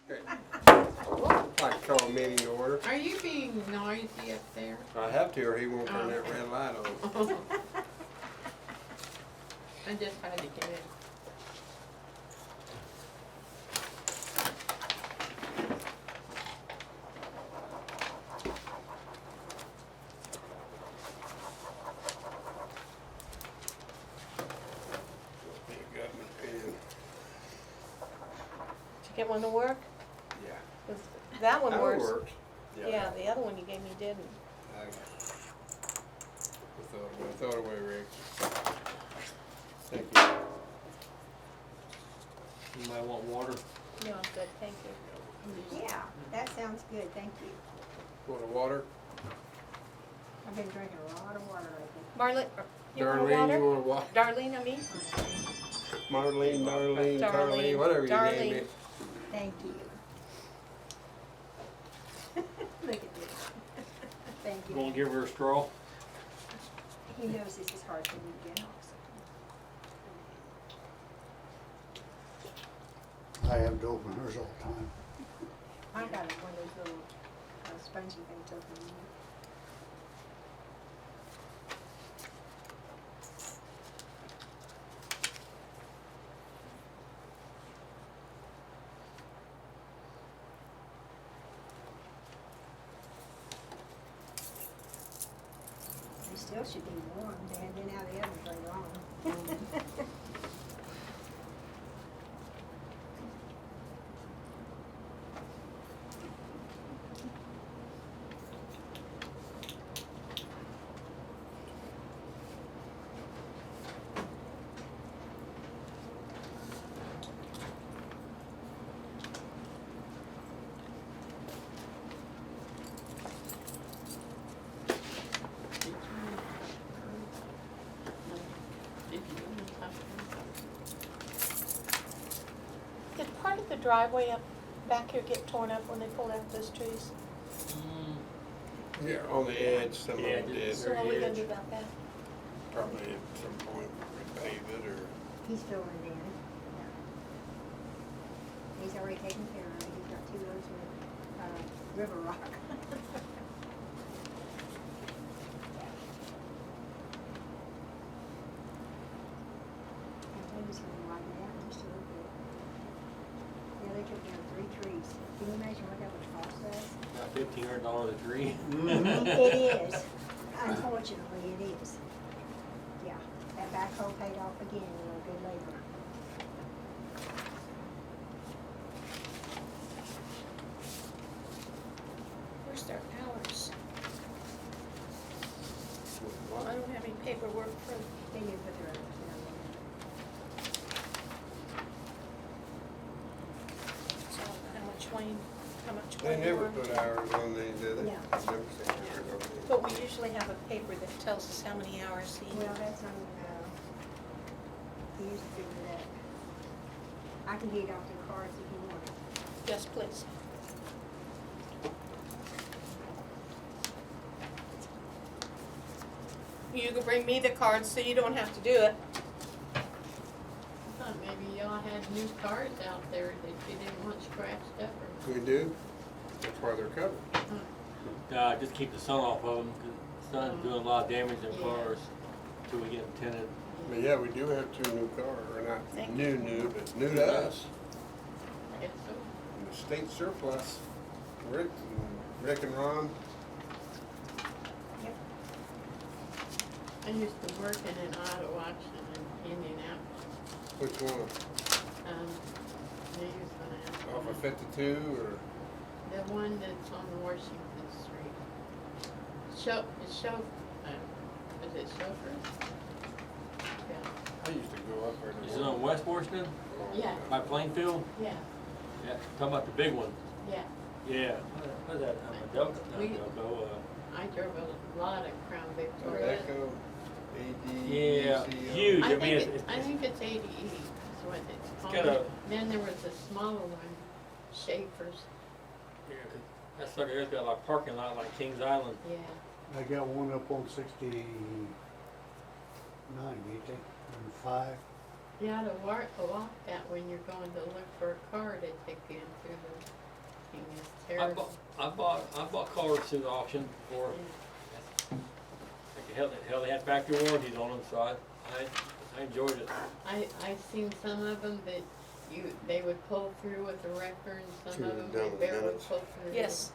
Like to call a meeting to order. Are you being noisy up there? I have to, or he won't turn that red light on. I just had to get it. He got my pen. Did you get one to work? Yeah. 'Cause that one That works. works. Yeah, the other one you gave me didn't. I throw it away, Rick. Thank you. You might want water. No, I'm good, thank you. Yeah, that sounds good, thank you. Want a water? I've been drinking a lot of water lately. Marlene, you want a Darlene, water? you want a water? Darlene, I mean? Marlene, Darlene, Darlene, Carlene, whatever you name Darlene. it. Thank you. Look at this. Thank You wanna you. give her a straw? He knows this is hard for me to get also. I have to open hers all the time. I got one of those little spongy things open. They still should be warm. They hadn't been out of the oven very long. Did part of the driveway up back here get torn up when they pulled out those trees? Yeah, on the edge, some of Yeah, them did. So what are we gonna do about that? Probably at some point repave it or. He's filling it in. He's already taken care of it. He's got 2 loads of river rock. I think he's gonna wipe it out just a little bit. Yeah, they took down 3 trees. Can you imagine what that would cost us? About $1,500 a tree. It is. Unfortunately, it is. Yeah, that backhoe paid off again, good labor. Where's their hours? What? I don't have any paperwork for, They didn't put their others down so how much They Wayne never worked. put hours on these, do they? Yeah. I've never seen hours on these. But we usually have a paper that tells us how many hours he. there. Well, that's on, he used to figure that. I can get it off the cards if you want it. Yes, please. You can bring me the cards so you don't have to do it. I thought maybe y'all had new cars out there that you didn't want scratched up or. We do. That's why they're covered. Just keep the sun off of them, 'cause the sun's doing a lot of damage in Yeah. cars till we get them tinted. But yeah, we do have 2 new cars, or not Thank new, but new to us. I guess so. In the state surplus. Rick and Ron. I used to work in an auto auction in Indianapolis. Which one? They used to have. Off of 52 or? The one that's on Washington Street. Was it Chauffeur? Yeah. I used to go up there. to Is it work. on West Washington? Yeah. By Plainfield? Yeah, Yeah, talking about the big one. yeah. Yeah. What's that, Delco, not We- Delco, I drove a lot of Crown Or Victoria. Echo, AD. yeah, ECO. huge. I I mean, think I think it's ADE is what it's called. got a- Then there was a smaller one, Schaefer's. yeah, 'cause that sucker there's got like parking lot like Kings Island. Yeah. I got one up on 69, ain't they? And 5. You ought to walk that when you're going to look for a car to take you in through the I bought cars through the auction before. Hell, they had factory warranties on them, so I enjoyed it. I seen some of them that they would pull through with the wrecker, and some of them Down they with barely minutes. pull through. Yes.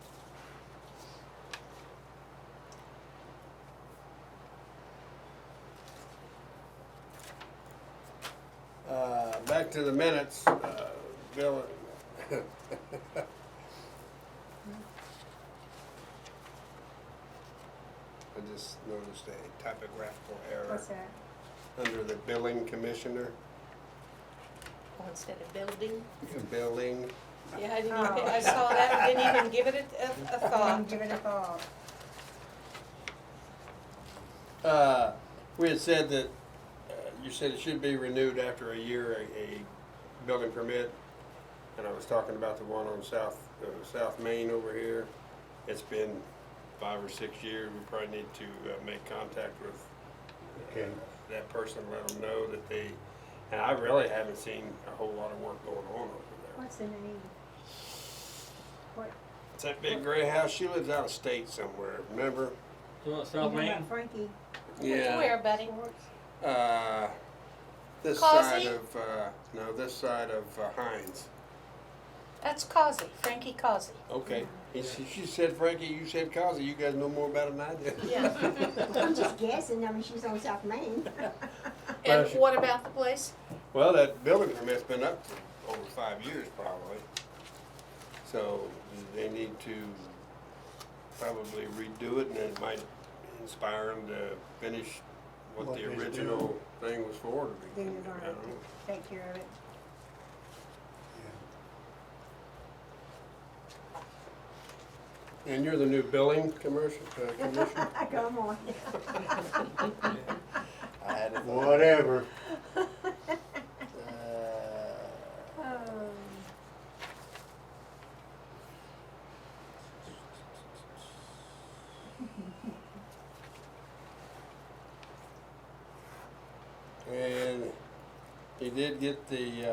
Back to the minutes, Bill. I just noticed a typographical error What's that? under the billing commissioner. Oh, instead of building. Billing, Yeah, I didn't Oh. even, I saw that, and didn't even give it a thought. Give it a thought. we had said that, you said it should be renewed after a year, a building permit. And I was talking about the one on South Main over here. It's been 5 or 6 years. We probably need to make contact with Okay. that person, let them know that they, and I really haven't seen a whole lot of work going on over there. What's the name? What? It's that big gray house. She lives out of state somewhere, remember? You want You South know Main? about Frankie Where, Betty? Schwartz? This Causey? side of, no, this side of Hines. That's Causey, Frankie Causey. Okay. She said Frankie, you said Causey. You guys know more about it than I do. Yeah. I'm just guessing, I mean, she's on South Main. And what about the place? Well, that building permit's been up for over 5 years probably. So they need to probably redo it, and it might inspire them to finish what What the they original thing was for to be. Then you're gonna I have don't know. to take care of it. And you're the new billing commercial, commissioner? Come on. I had it. Whatever. And he did get the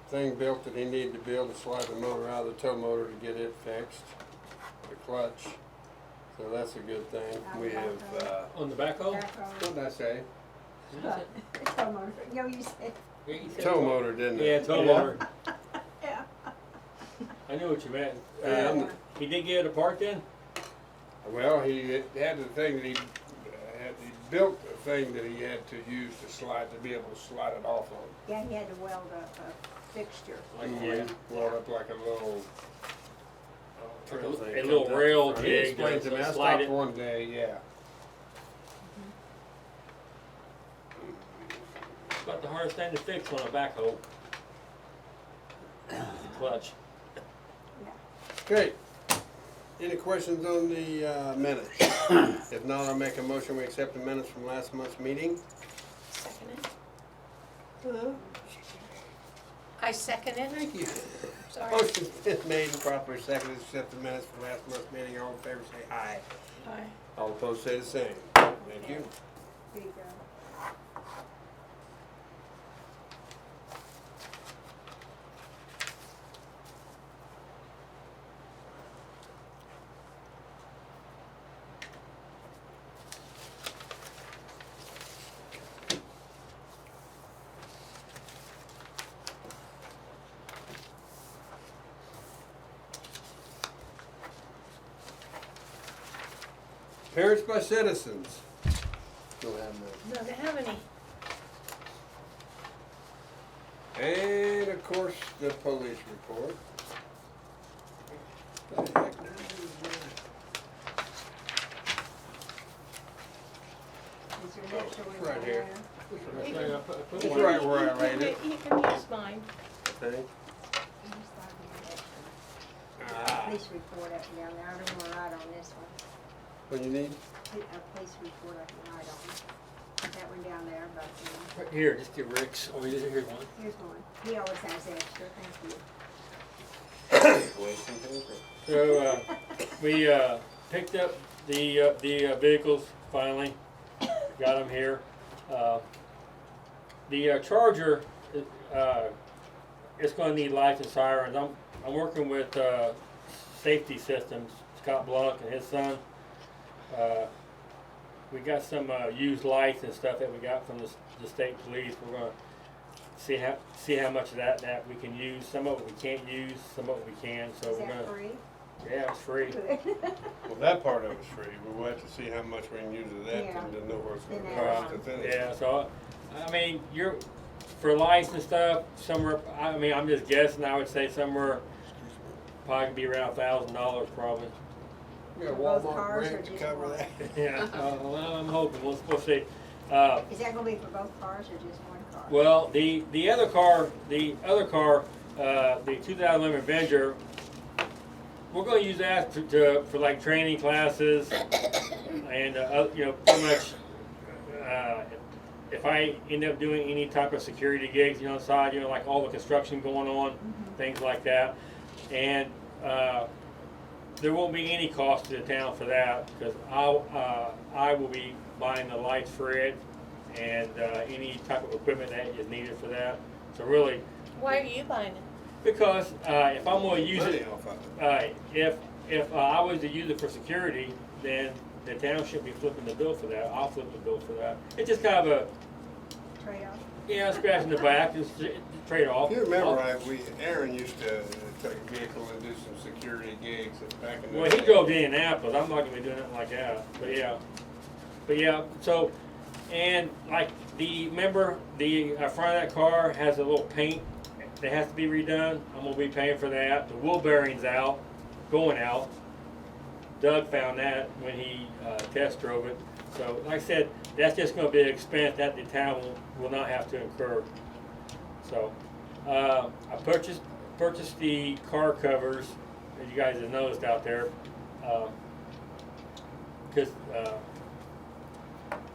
thing built that he needed to build to slide the motor out of the tow motor to get it fixed, the clutch. So that's a good thing. We have, On the backhoe? what did I say? Tow motor. No, you said, Yeah, you said Tow motor, didn't Yeah, it? tow motor. yeah. I knew what you meant. Yeah. He did get it apart then? Well, he had the thing that he built a thing that he had to use to slide, to be able to slide it off on. Yeah, he had to weld up a fixture. Like, Yeah, weld up like a little. Like a trail thing. little rail He jig explained to to me, I slide stopped it. one day, yeah. It's about the hardest thing to fix on a backhoe. The clutch. Okay. Any questions on the minutes? If not, I'll make a motion, we accept the minutes from last month's meeting. Second it. Who? I second it. Thank you. Sorry. Motion's been made and properly seconded, to accept the minutes from last month's meeting. All in favor say aye. Aye. All opposed say the same. Thank you. Here you go. Parents by citizens. Don't have none. Don't have any. And of course, the police report. What the heck now Is there an extra it's one right down here. there? It's right where I laid it. You can use mine. Okay. I just thought we had extra. Ah, Police report up and down there. I don't wanna write on this one. what do you need? A police report I can write on. That one down there, but, Right here, just get Rick's. Oh, here's one. here's one. He always has extra, thank you. Wasting paper. So, we, picked up the vehicles finally, got them here. The Charger, it's gonna need lights and sirens. I'm working with, safety systems, Scott Blunt and his son. We got some used lights and stuff that we got from the state police. We're gonna see how much of that we can use. Some of it we can't use, some of it we can. So Is we're that gonna. free? Yeah, it's free. Good. Well, that part of it's free, but we'll have to see how much we can use of that Yeah. and to know where it's Then gonna add cost to on. finish. Yeah, so I mean, you're for lights and stuff. Somewhere, I mean, I'm just guessing. I would say somewhere probably could be around $1,000 probably. We got For both Walmart cars or grant to just cover one? that. Yeah, well, I'm hoping. We'll see. Is that gonna be for both cars or just one car? Well, the other car, the 2011 Avenger, we're going to use that for like training classes, and you know, pretty much. If I end up doing any type of security gigs, you know, outside, you know, like all the construction going on, things like that, and there won't be any cost to the town for that because I will be buying the lights for it and any type of equipment that is needed for that. So really, Why are you buying it? because if I'm going to use Money it, off of it. if I was to use it for security, then the town should be flipping the bill for that. I'll flip the bill for that. It's just kind of a Trade-off? scratch in the back, just trade off. If you remember right, Aaron used to take a vehicle and do some security gigs back in the Well, he day. drove to Indianapolis. I'm not gonna be doing nothing like that. But yeah. So, and like remember the front of that car has a little paint that has to be redone. I'm gonna be paying for that. The wheel bearing's going out. Doug found that when he test drove it. So, like I said, that's just going to be an expense that the town will not have to incur. So, I purchased the car covers, as you guys have noticed out there, because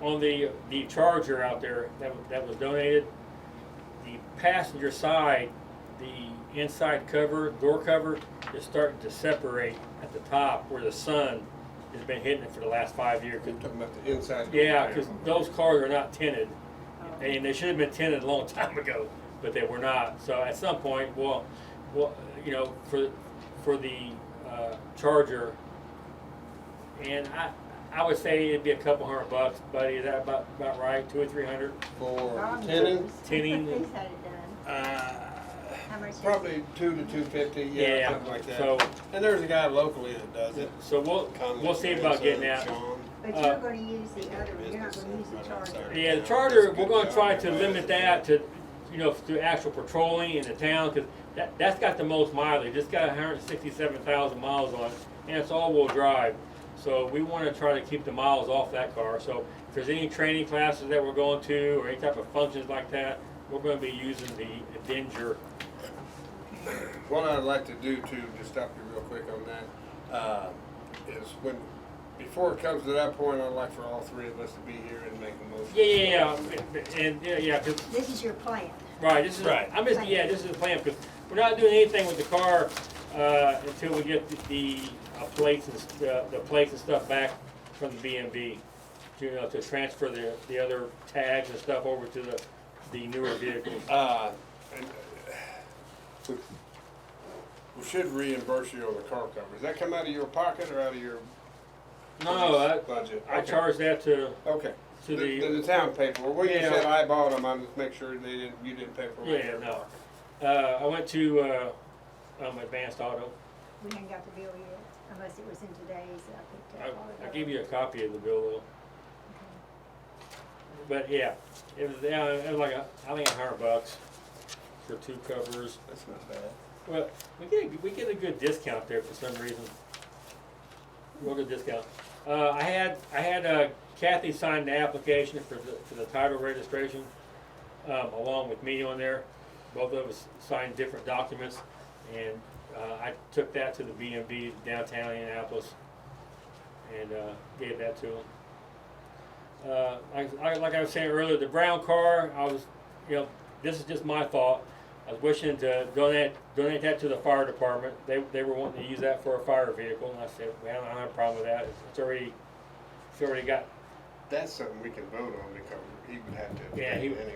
on the Charger out there that was donated, the passenger side, the inside cover, door cover, is starting to separate at the top where the sun has been hitting it for the last 5 years. You're talking about the inside. Yeah, because those cars are not tinted, and they should have been tinted a long time ago, but they were not. So at some point, well, you know, for the Charger, and I would say it'd be a couple $100, buddy. Is that about right? 200 or 300? For tinning, Tinning. He's had it done. How much is it? probably 200 to 250, Yeah, something like that. so- And there's a guy locally that does it. So we'll see about getting that. Sean. But uh, you're gonna use the other one, you're not gonna use the Charger. Yeah, the Charger, we're going to try to limit that to, you know, to actual patrolling in the town, because that's got the most mileage. It's got 167,000 miles on it, and it's all-wheel drive. So we want to try to keep the miles off that car. So if there's any training classes that we're going to, or any type of functions like that, we're going to be using the Avenger. What I'd like to do too, to stop you real quick on that, is before it comes to that point, I'd like for all three of us to be here and make a motion. Yeah, 'cause This is your plan. right, this is, Right. this is the plan, because we're not doing anything with the car, until we get the plates and stuff back from the BMV. You know, to transfer the other tags and stuff over to the newer vehicles. And, we should reimburse you on the car cover. Does that come out of your pocket or out of your No, budget? I Okay. charge that to Okay. to The town paid for it. When you Yeah. said I bought them, I'm just make sure you didn't pay for it. Yeah, no. I went to Advanced Auto. We haven't got the bill yet, unless it was in today's, I picked up. I gave you a copy of the bill though. But yeah, it was like I think $100 for 2 covers. That's not bad. Well, we get a good discount there for some reason. Real good discount. I had Kathy sign the application for the title registration, along with me on there. Both of us signed different documents, and I took that to the BMV downtown Indianapolis and gave that to them. Like I was saying earlier, the brown car, this is just my thought. I was wishing to donate that to the fire department. They were wanting to use that for a fire vehicle, and I said, well, I don't have a problem with that. It's already got, That's something we can vote on because he would have to Yeah, abstain he- anyway.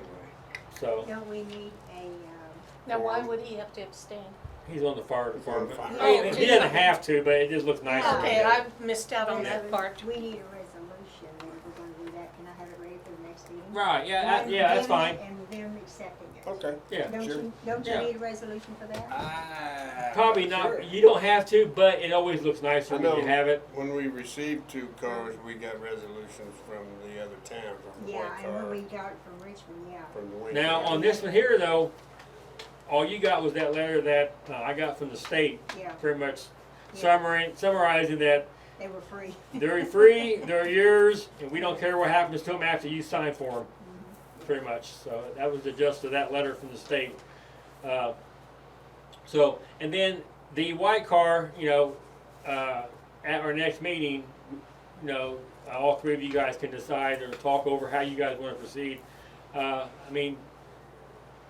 so. Don't we need a, Now, why would he have to abstain? He's on the fire He's on the department. fire. I mean, he doesn't have to, but it just looks nicer. Okay, I missed out on that part. We need a resolution, and if we're gonna do that, can I have it ready for the next meeting? Right, yeah, One, yeah, that's them, fine. And them accepting it. Okay. Yeah. Don't sure. don't Yeah. you need a resolution for that? Probably Sure. not, you don't have to, but it always looks nicer I when you know. have it. When we received 2 cars, we got resolutions from the other town, from the Yeah, white and when car, we got it from Richmond, yeah. from the Wayne Now, County. on this one here though, all you got was that letter that I got from the state, Yeah, pretty much Yeah. summarizing that they were free. they're free, they're yours, and we don't care what happens to them after you sign for them, pretty much. So that was the gist of that letter from the state. So, and then the white car, you know, at our next meeting, you know, all 3 of you guys can decide or talk over how you guys want to proceed. I mean,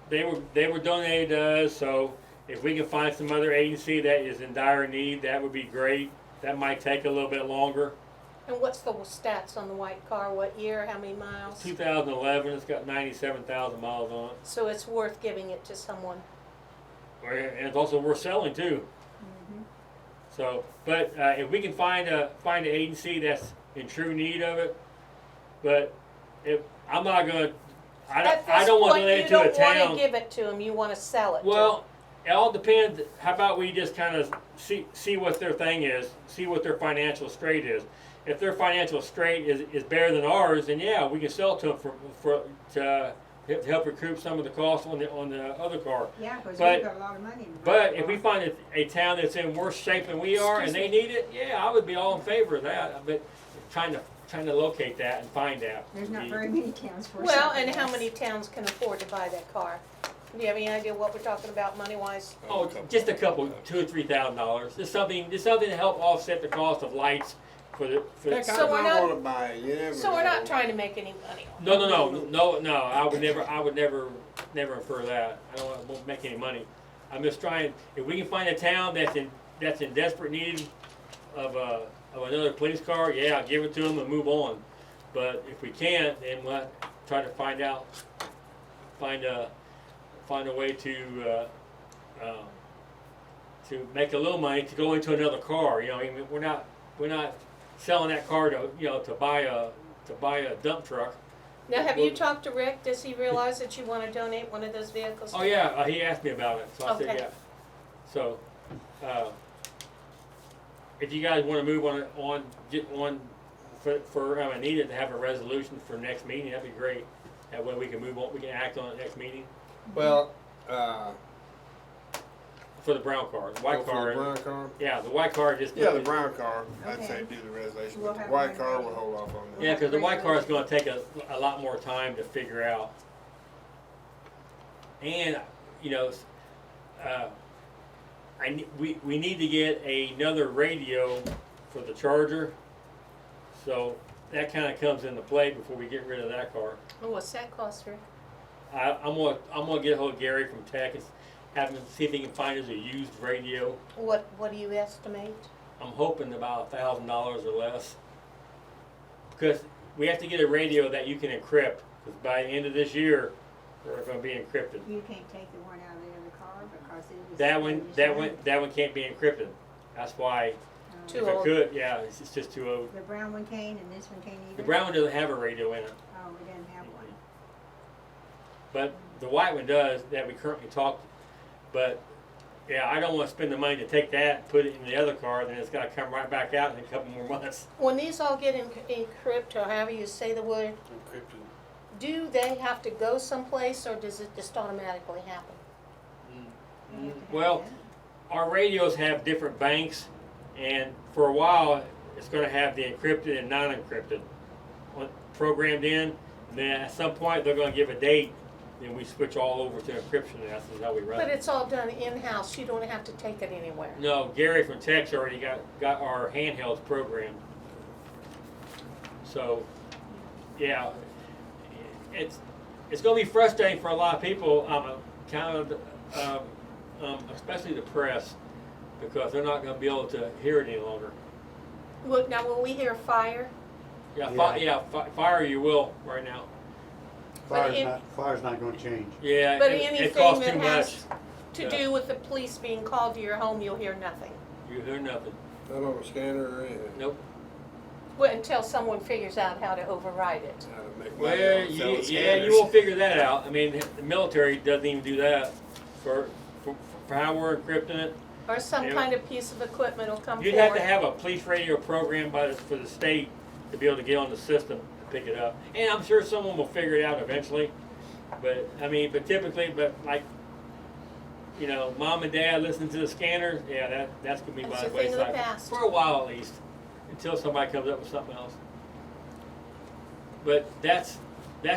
they were donated to us, so if we can find some other agency that is in dire need, that would be great. That might take a little bit longer. And what's the stats on the white car? What year? How many miles? 2011, it's got 97,000 miles on it. So it's worth giving it to someone. And it's also worth selling too. Mhm. So, but if we can find an agency that's in true need of it, but if I'm not gonna, I don't want to donate it to a You don't want town. to give it to them. You want to sell it. Well, it all depends. How about we just kind of see what their thing is, see what their financial straight is. If their financial straight is better than ours, then yeah, we can sell it to them to help recoup some of the costs on the other car. Yeah, because But- we've got a lot of money in the But bank. if we find a town that's in worse shape than we are and they need it, yeah, I would be all in favor of that. But trying to locate that and find that. There's would not be- very many towns for Well, something and how else. many towns can afford to buy that car? Do you have any idea what we're talking about money-wise? Oh, just a couple, $2,000 or $3,000. Just something to help offset the cost of lights for the. Heck, So I we're might not- wanna buy it, you never So we're not know. trying to make any money on it. No. I would never infer that. Won't make any money. I'm just trying. If we can find a town that's in desperate need of another police car, yeah, give it to them and move on. But if we can't, then we'll try to find a way to make a little money to go into another car. You know, I mean, we're not selling that car to buy a dump truck. Now, have you talked to Rick? Does he realize that you want to donate one of those vehicles? Oh yeah, he asked me about it, so I said Okay. yeah. So, if you guys want to move on, get one for I needed to have a resolution for next meeting, that'd be great. That way we can move on, we can act on it next meeting Well, for the brown car. The white go for car, the brown car? yeah, the white car just. Yeah, the brown car, I'd Okay. say do the resolution, We'll but the have white one car, ready. we'll hold off on that. Yeah, because the white car is going to take a lot more time to figure out. And, you know, we need to get another radio for the Charger. So that kind of comes into play before we get rid of that car. Oh, what's that cost, Rick? I'm gonna get a hold of Gary from Tech and have him see if he can find us a used radio. What do you estimate? I'm hoping about $1,000 or less. Because we have to get a radio that you can encrypt. Because by the end of this year, we're going to be encrypted. You can't take the one out of the other car because it was. That one can't be encrypted. That's why Too if it old. could, yeah, it's just too old. The brown one can and this one can't either? The brown one doesn't have a radio in it, Oh, we didn't have one. but the white one does that we currently talked. But yeah, I don't want to spend the money to take that and put it in the other car. Then it's got to come right back out in a couple more months. When these all get encrypted, or however you say the word, Encrypted. do they have to go someplace, or does it just automatically happen? You have to have Well, that. our radios have different banks, and for a while, it's going to have the encrypted and non-encrypted programmed in. And then at some point, they're going to give a date, then we switch all over to encryption. And that's how we run But it. it's all done in-house. You don't have to take it anywhere. No, Gary from Tech's already got our handhelds programmed. So, yeah, it's going to be frustrating for a lot of people. Especially the press, because they're not going to be able to hear it any longer. Look, now when we hear fire, Fire you will right now. But Fire's not gonna change. Yeah, but it anything costs that too has, much. to do with the police being called to your home, you'll hear nothing. You hear nothing. Not on a scanner or anything. Nope. Well, until someone figures out how to override it. How to make Well, money on selling yeah, scanners. you will figure that out. I mean, the military doesn't even do that for how we're encrypting it. Or some Yeah. kind of piece of equipment will come You'd forward. have to have a police radio program for the state to be able to get on the system and pick it up. And I'm sure someone will figure it out eventually. But I mean, typically, like, you know, mom and dad listening to the scanner, yeah, that's gonna be That's by a the thing of the wayside past. for a while at least, until somebody comes up with something else. But that's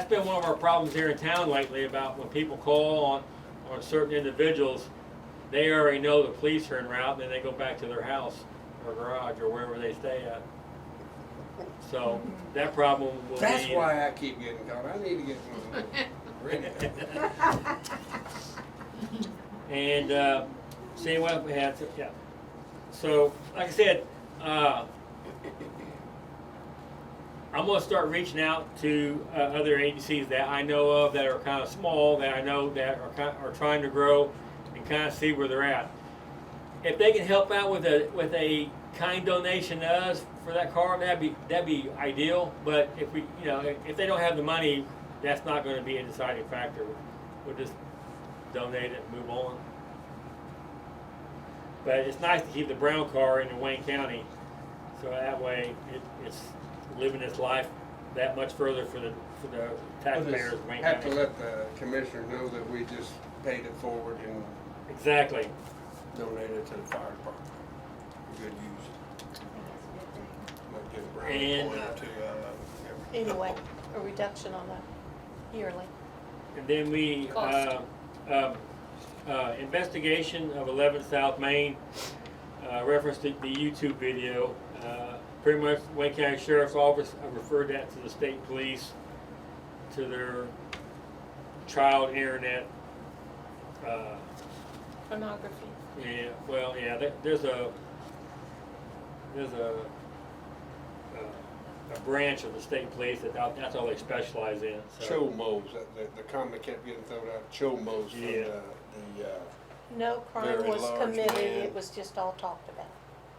been one of our problems here in town lately about when people call on certain individuals. They already know the police are en route, and then they go back to their house or garage or wherever they stay at. So that problem will That's be. why I keep getting caught. I need to get one. Radio. And see what we had. Yeah. So like I said, I'm going to start reaching out to other agencies that I know of that are kind of small, that I know that are trying to grow, and kind of see where they're at. If they can help out with a kind donation to us for that car, that'd be ideal. But if we, you know, if they don't have the money, that's not going to be a deciding factor. We'll just donate it and move on. But it's nice to keep the brown car in Wayne County, so that way it's living its life that much further for the taxpayers of Wayne Have to County. let the commissioner know that we just paid it forward and Exactly. donated it to the fire department. Good use. I think that's a good thing. Might get a brown And, coin or two out of it. Anyway, a reduction on the yearly. And then we Cost. investigation of 11 South Main, referenced the YouTube video. Pretty much Wayne County Sheriff's Office referred that to the state police, to their child internet. Pornography. Yeah, well, yeah. There's a branch of the state police that's all they specialize in. So. Chomos, the comment kept getting thrown out, Chomos from Yeah. No crime Very was large committed, man. it was just all talked about.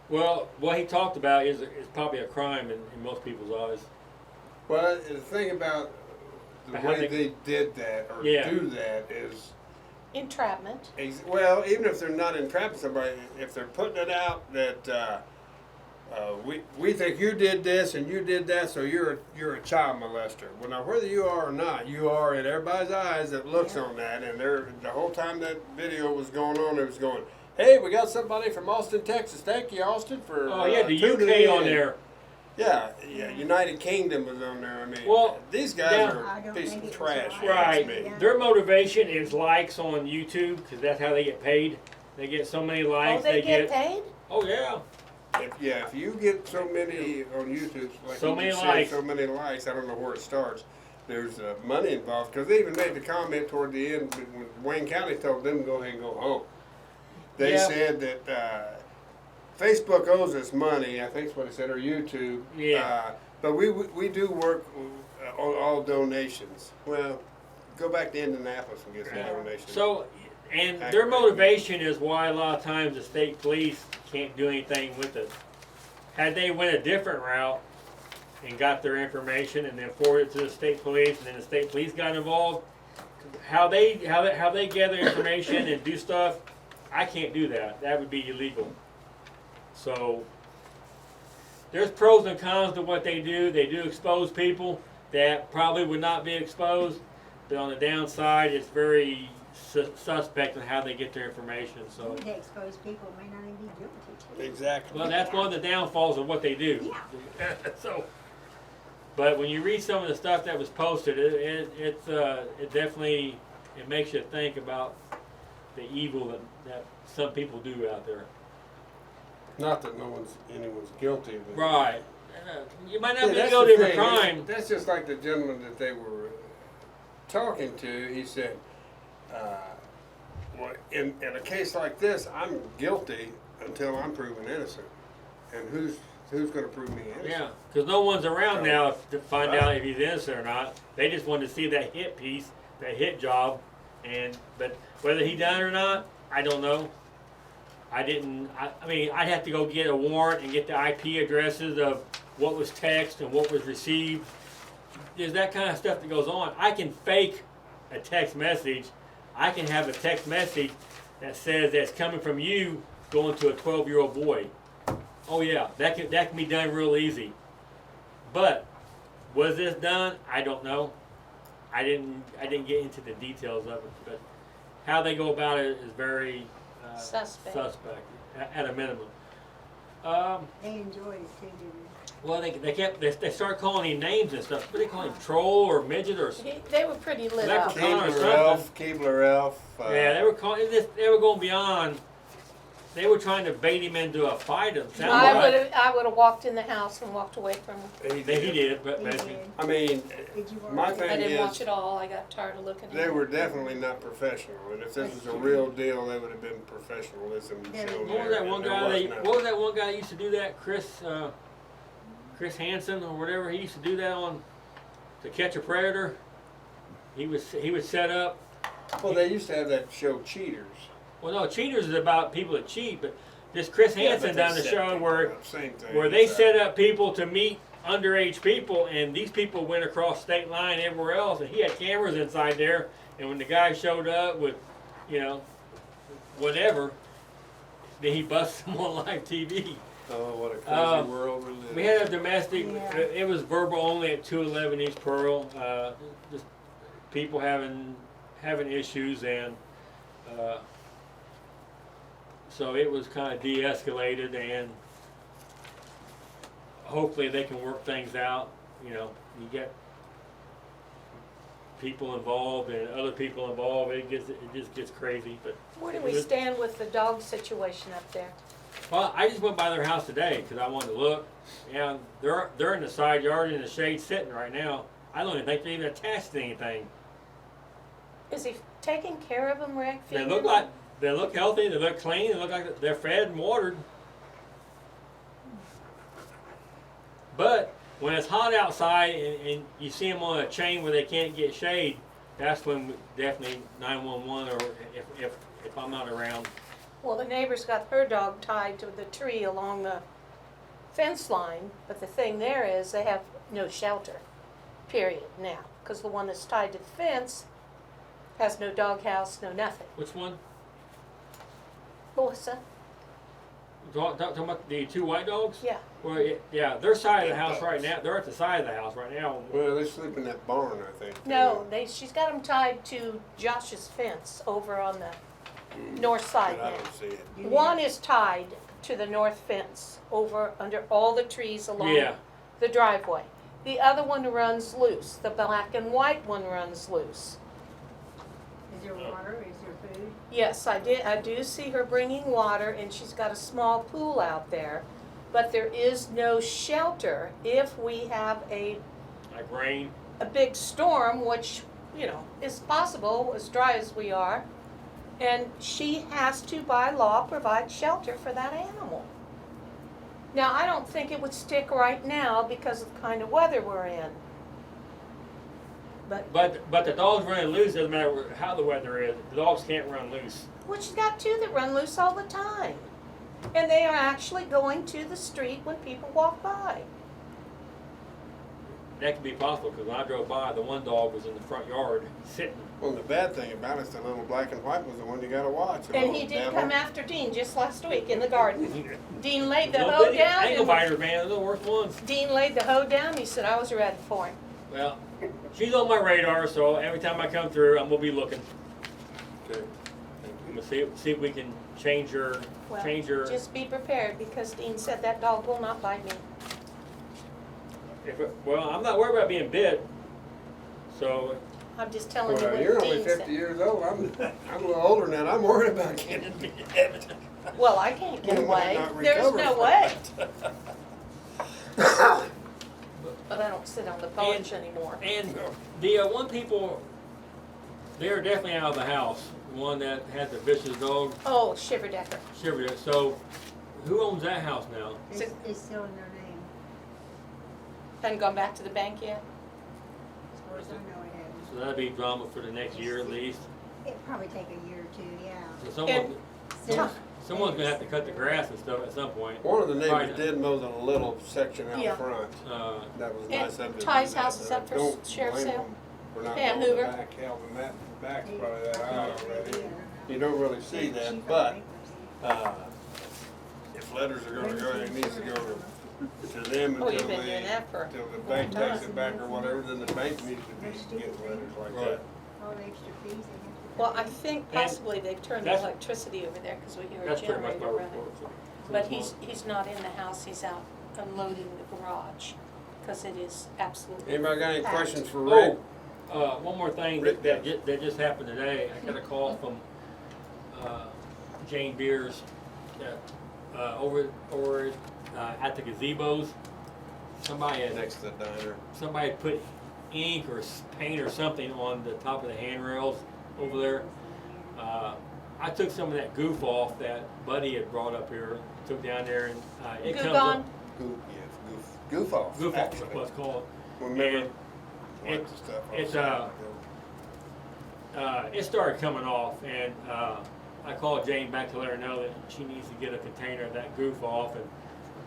Well, what he talked about is probably a crime in most people's eyes. Well, the thing about the How way they- they did that or Yeah. do that is, Entrapment. well, even if they're not entrapping somebody, if they're putting it out that we think you did this and you did that, so you're a child molester. Well, now whether you are or not, you are in everybody's eyes that looks Yeah. on that, and the whole time that video was going on, it was going, "Hey, we got somebody from Austin, Texas. Thank you, Austin, for Oh yeah, the tuning UK on in." there. Yeah, United Kingdom was on there. I mean, Well, these guys yeah. are I a don't piece think of it was trash. right. Right. Me. Yeah. Their motivation is likes on YouTube because that's how they get paid. They get so many Oh, likes. they get paid? Oh yeah. If you get so many on YouTube, like So you many just said, likes. so many likes, I don't know where it starts. There's money involved because they even made the comment toward the end when Wayne County told them to go ahead and go home. They Yeah. said that Facebook owes us money. I think that's what it said, or YouTube. Yeah. But we do work on all donations. Well, go back to Indianapolis and get some Yeah. donations. So, and their motivation is why a lot of times the state police can't do anything with it. Had they went a different route and got their information and then forwarded it to the state police, and then the state police got involved, how they gather information and do stuff, I can't do that. That would be illegal. So there's pros and cons to what they do. They do expose people that probably would not be exposed, but on the downside, it's very suspect on how they get their information. So, They expose people may not even be guilty too. Exactly. well, that's one of the downfalls of what they do. So, but when you read some of the stuff that was posted, it definitely makes you think about the evil that some people do out there. Not that anyone's guilty of it. Right. You might not be that's guilty the of a thing. crime. That's just like the gentleman that they were talking to. He said, well, in a case like this, I'm guilty until I'm proven innocent. And who's going to prove me innocent? Yeah, because no one's around So- now to find Right. out if he's innocent or not. They just want to see that hit piece, that hit job, but whether he done it or not, I don't know. I mean, I'd have to go get a warrant and get the IP addresses of what was text and what was received. There's that kind of stuff that goes on. I can fake a text message. I can have a text message that says that's coming from you going to a 12-year-old boy. Oh yeah, that can be done real easy. But was this done? I don't know. I didn't get into the details of it, but how they go about it is very Suspect. at a minimum. They enjoyed it too, didn't Well, they started calling him names and stuff. What they call him, troll or midget or something? They were pretty lit Leprechaun. up. Connor or Keebler something. Elf, Keebler Elf. Yeah, they were calling. They were going beyond. They were trying to bait him into a fight. It sounded like. I would have walked in the house and walked away from him. He He did, he? but He basically. did. I mean, Did you my watch it? thing I didn't watch is, it all. I got tired of looking at they it. were definitely not professional. And if this was a real deal, they would have been professionalism Yeah, shown What was there, that and one there guy? was none. What was that one guy that used to do that? Chris Hansen or whatever. He used to do that on To Catch a Predator. He would set up. Well, they used to have that show Cheaters. Well, no, Cheaters is about people that cheat, but this Chris Yeah, Hansen but they done the set show people where up, same thing. where they It's, set up people to meet underage people, and these people went across state line everywhere else, and he had cameras inside there, and when the guy showed up with, whatever, then he busted them on live TV. Oh, what a crazy world we live in. We had a domestic, Yeah. it was verbal only at 211 East Pearl, just people having issues, and so it was kind of de-escalated, and hopefully they can work things out. You get people involved and other people involved, it just gets crazy. But Where do we stand with the dog situation up there? well, I just went by their house today because I wanted to look, and they're in the side yard in the shade sitting right now. I don't even think they're even attached to anything. Is he taking care of them, Rick? They Feeding look them? they look healthy, they look clean, they look like they're fed and watered. But when it's hot outside and you see them on a chain where they can't get shade, that's when definitely 911 or if I'm not around. Well, the neighbor's got her dog tied to the tree along the fence line, but the thing there is they have no shelter, period, now. Because the one that's tied to the fence has no doghouse, no nothing. Which one? Melissa? Talking about the two white dogs? Yeah. Well, yeah, their side of the Big house right dogs. now. They're at the side of the house right now. Well, they sleep in that barn, I think. No, she's got them tied to Josh's fence over on the north side But I now. don't see it. You One did. is tied to the north fence over under all the trees along Yeah. the driveway. The other one runs loose. The black and white one runs loose. Is there water? Is there food? Yes, I do see her bringing water, and she's got a small pool out there. But there is no shelter if we have a Like rain. big storm, which, is possible, as dry as we are. And she has to, by law, provide shelter for that animal. Now, I don't think it would stick right now because of the kind of weather we're in. But the dogs running loose doesn't matter how the weather is. The dogs can't run loose. Well, she's got two that run loose all the time. And they are actually going to the street when people walk by. That could be possible because when I drove by, the one dog was in the front yard sitting. Well, the bad thing about it is the little black and white was the one you gotta watch. the And little he did devil. come after Dean just last week in the garden. Dean laid the No, hoe they- down. ankle And biters, man, they're the worst ones. Dean laid the hoe down. He said, I was ready for him. Well, she's on my radar, so every time I come through, I'm gonna be looking. Okay. I'm gonna see if we can change her. Well, Just just be prepared because Dean said that dog will not bite me. well, I'm not worried about being bit. So I'm just telling you Well, what you're only Dean 50 said. years old. I'm a little older than that. I'm worried about getting bit. Well, I can't get You might away. not There's recover no from way. it. But I don't sit on the porch anymore. and the one people, they're definitely out of the house. One that had the vicious dog, Oh, Shiverdecker. Shiver. So who owns that house now? It's still in their name, Hadn't gone back to the bank yet? as far as I know it hasn't. So that'd be drama for the next year at least. It'd probably take a year or two, yeah. So someone, Since- someone's gonna have to cut the grass and stuff at some point. One of the Right. neighbors did mow the little section out Yeah. front. That was nice of them to do Ty's that, house is but up for don't sheriff's blame sale. them for not Yeah, mowing the Hoover. back, helping that back's They- probably that I high think they already. did. You don't really see She that, got but, papers. if letters are gonna go, it needs to go to them Oh, until you've been doing they, that for, until the bank takes it back or whatever, then the bank needs to be getting letters like that. All the extra fees they have to pay. well, I think possibly they've turned the That's- electricity over there, cause we hear a That's pretty much generator my running. report. But he's not in the house, he's out unloading the garage, cause it is absolutely. Anybody got any questions for Rick? One more thing Rick that just happened today. I got a call from Jane Beers over at the gazebos. Somebody had Next to the diner. somebody had put ink or paint or something on the top of the handrails over there. I took some of that goof off that Buddy had brought up here, took down there, and it Goo comes gone? up. Goof, yes, goof off. Goof off is actually. what it's called. Remember, And wipe it- the stuff off. it's, it started coming off, and I called Jane back to let her know that she needs to get a container of that goof off,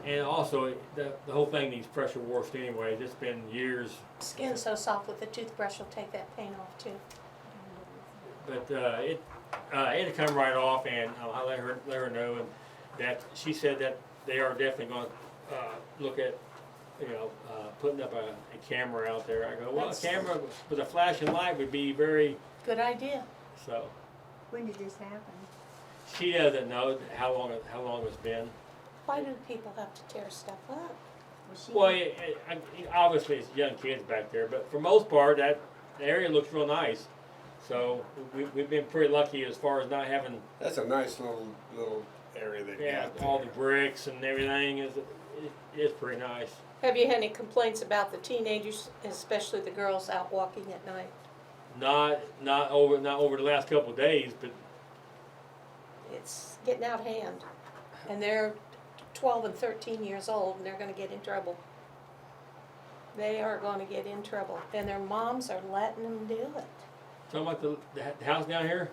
and also the whole thing needs pressure washed anyway. It's been years, Skin's so soft with the toothbrush will take that paint off too. but it had come right off, and I let her know, and that she said that they are definitely going to look at, putting up a camera out there. I go, well, a That's- camera with a flashing light would be very, Good idea. so. When did this happen? She doesn't know how long it's been. Why do people have to tear stuff up? Was she? Well, obviously it's young kids back there, but for most part, that area looks real nice. So we've been pretty lucky as far as not having, That's a nice little area they got there. all the bricks and everything is pretty nice. Have you had any complaints about the teenagers, especially the girls out walking at night? Not over the last couple of days, but It's getting out of hand. And they're 12 and 13 years old and they're gonna get in trouble. They are gonna get in trouble. And their moms are letting them do it. talking about the house down here.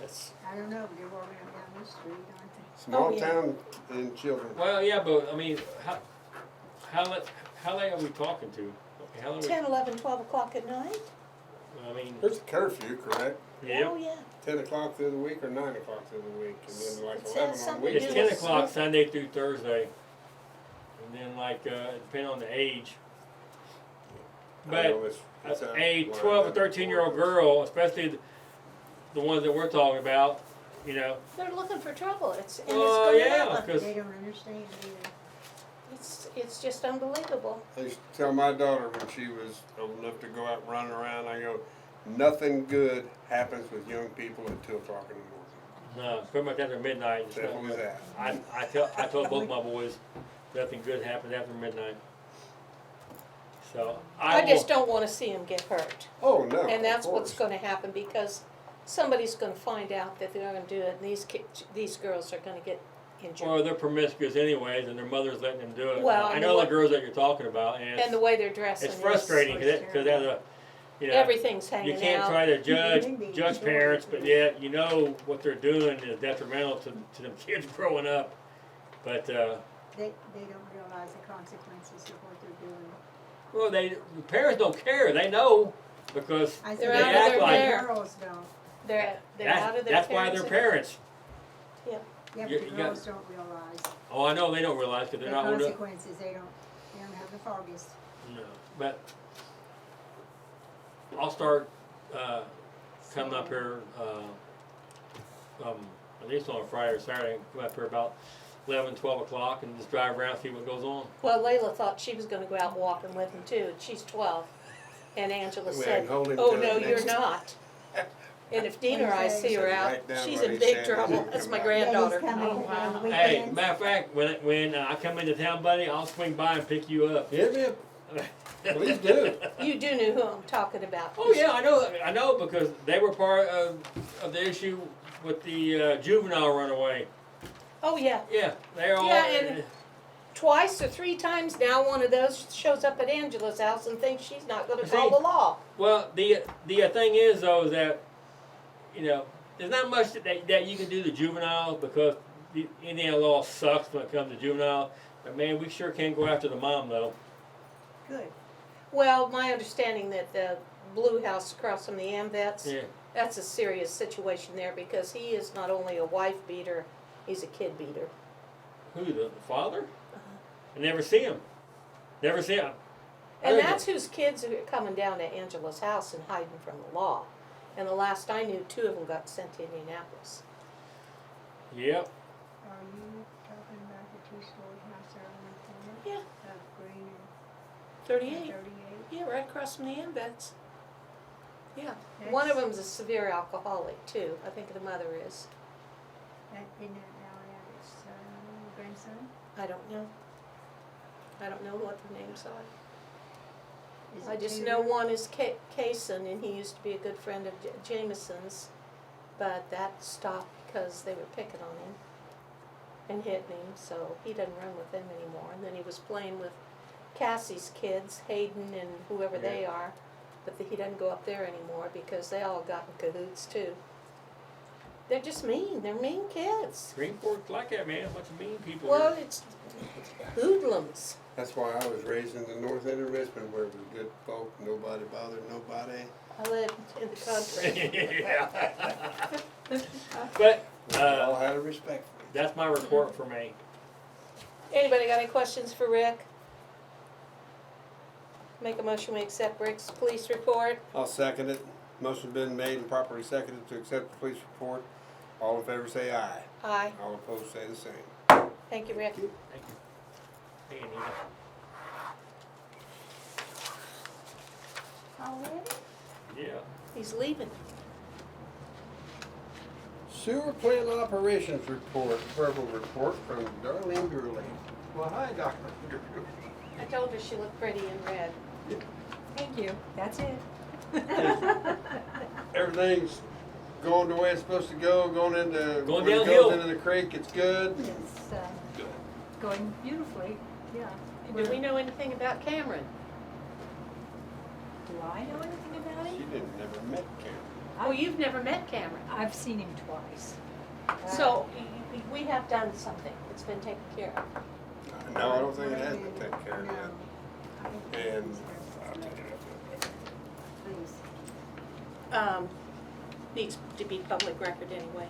That's I don't know, but they're walking up down this street, aren't they? Small Oh, yeah. town and children. well, yeah, but I mean, how late are we talking to? How late? 10, 11, 12 o'clock at night? I mean, There's a curfew, correct? yeah. Oh, yeah. 10 o'clock through the week or 9 o'clock through the week, and then like It says 11 on something It's to do weekends. 10 o'clock Sunday through Thursday, and then depending on the age. I But know it's out a where 12 or I live. 13-year-old girl, especially the ones that we're talking about, They're looking for trouble. It's well, going to yeah, happen. because They don't understand either. It's just unbelievable. I used to tell my daughter when she was old enough to go out running around, I go, nothing good happens with young people at 2 o'clock in the morning. no, pretty much after midnight. It's Simple not as good. that. I told both my boys, nothing good happens after midnight. So I will- just don't want to see them get hurt. Oh, no. And that's of what's course. going to happen because somebody's going to find out that they're going to do it, and these girls are going to get injured. Well, they're promiscuous anyways, and their mother's letting them do it. Well, I and know the the wa- girls that you're talking about, and And the way they're dressing it's is- frustrating because as a, everything's hanging you can't out. try to judge Maybe. parents, but yet you know what they're doing is detrimental to them kids growing up. But They don't realize the consequences of what they're doing. well, the parents don't care. They know because I They're they out of act their like hair. girls don't. They're out of their that's why they're parents' parents. Yeah, but You- the you got- girls don't realize Oh, I know they don't realize because the they're not old enough. consequences. They don't have the foggiest. No, but I'll start coming up here at least on a Friday or Saturday. Come up here about 11, 12 o'clock and just drive around, see what goes on. Well, Layla thought she was going to go out walking with him too. She's 12. And Angela We said, ain't holding oh, to no, it you're next- not. And if Dina or I see her out, Write down she's what in he big said, trouble. and That's come my back. granddaughter. Daddy's coming Oh, wow. on the Hey, weekends. matter of fact, when I come into town, buddy, I'll swing by and pick you up. Yeah, man. Please do. You do know who I'm talking about. Oh yeah, I know because they were part of the issue with the juvenile runaway. Oh, yeah. Yeah, they're all. Yeah, and- Twice or 3 times now, one of those shows up at Angela's house and thinks she's not going to See, follow the law. Well, the thing is though is that you know, there's not much that you can do to juveniles because the Indiana law sucks when it comes to juvenile. But man, we sure can go after the mom though. Good. Well, my understanding that the Blue House across from the AMVets, Yeah. that's a serious situation there because he is not only a wife beater, he's a kid beater. Who, the father? I never see him. Never see him. And Really? that's whose kids are coming down to Angela's house and hiding from the law. And the last I knew, 2 of them got sent to Indianapolis. Yep. Are you talking about the two-story house there on the corner? Yeah. Of Green and 38. 38? Yeah, right across from the AMVets. Yeah. One of them's a severe alcoholic too. I think the mother is. Isn't that Alex, grandson? I don't know. I don't know what the names are. Is I it just two? know one is Kaysen, and he used to be a good friend of Jameson's, but that stopped because they were picking on him and hitting him, so he doesn't run with them anymore. And then he was playing with Cassie's kids, Hayden and whoever they are, but he doesn't go up there anymore because they all got in cahoots too. They're just mean. They're mean kids. Greenport's like that, man. A bunch of mean people. Well, here. it's hoodlums. That's why I was raised in the north end of Richmond where it was good folk, nobody bothered nobody. I lived in the country. Yeah. But We all had a respect for it. that's my report for me. Anybody got any questions for Rick? Make a motion, we accept Rick's police report. I'll second it. Motion's been made and properly seconded to accept the police report. All in favor say aye. Aye. All opposed say the same. Thank you, Rick. Thank you. Hey, Anita. Already? Yeah. He's leaving. Sewer plant operations report, verbal report from Darlene Gurley. Well, hi, Dr. Gurley. I told her she looked pretty in red. Thank you. That's it. Everything's going the way it's supposed to go, going into, Going when it downhill. goes into the creek, it's good. It's going beautifully, yeah. Do we know anything about Cameron? Do I know anything about She him? didn't never met Cameron. Oh, you've never met Cameron. I've seen him twice. So, we have done something. It's been taken care of. No, I don't think it has been taken care of yet. And I'll take it up. Please. Needs to be public record anyway.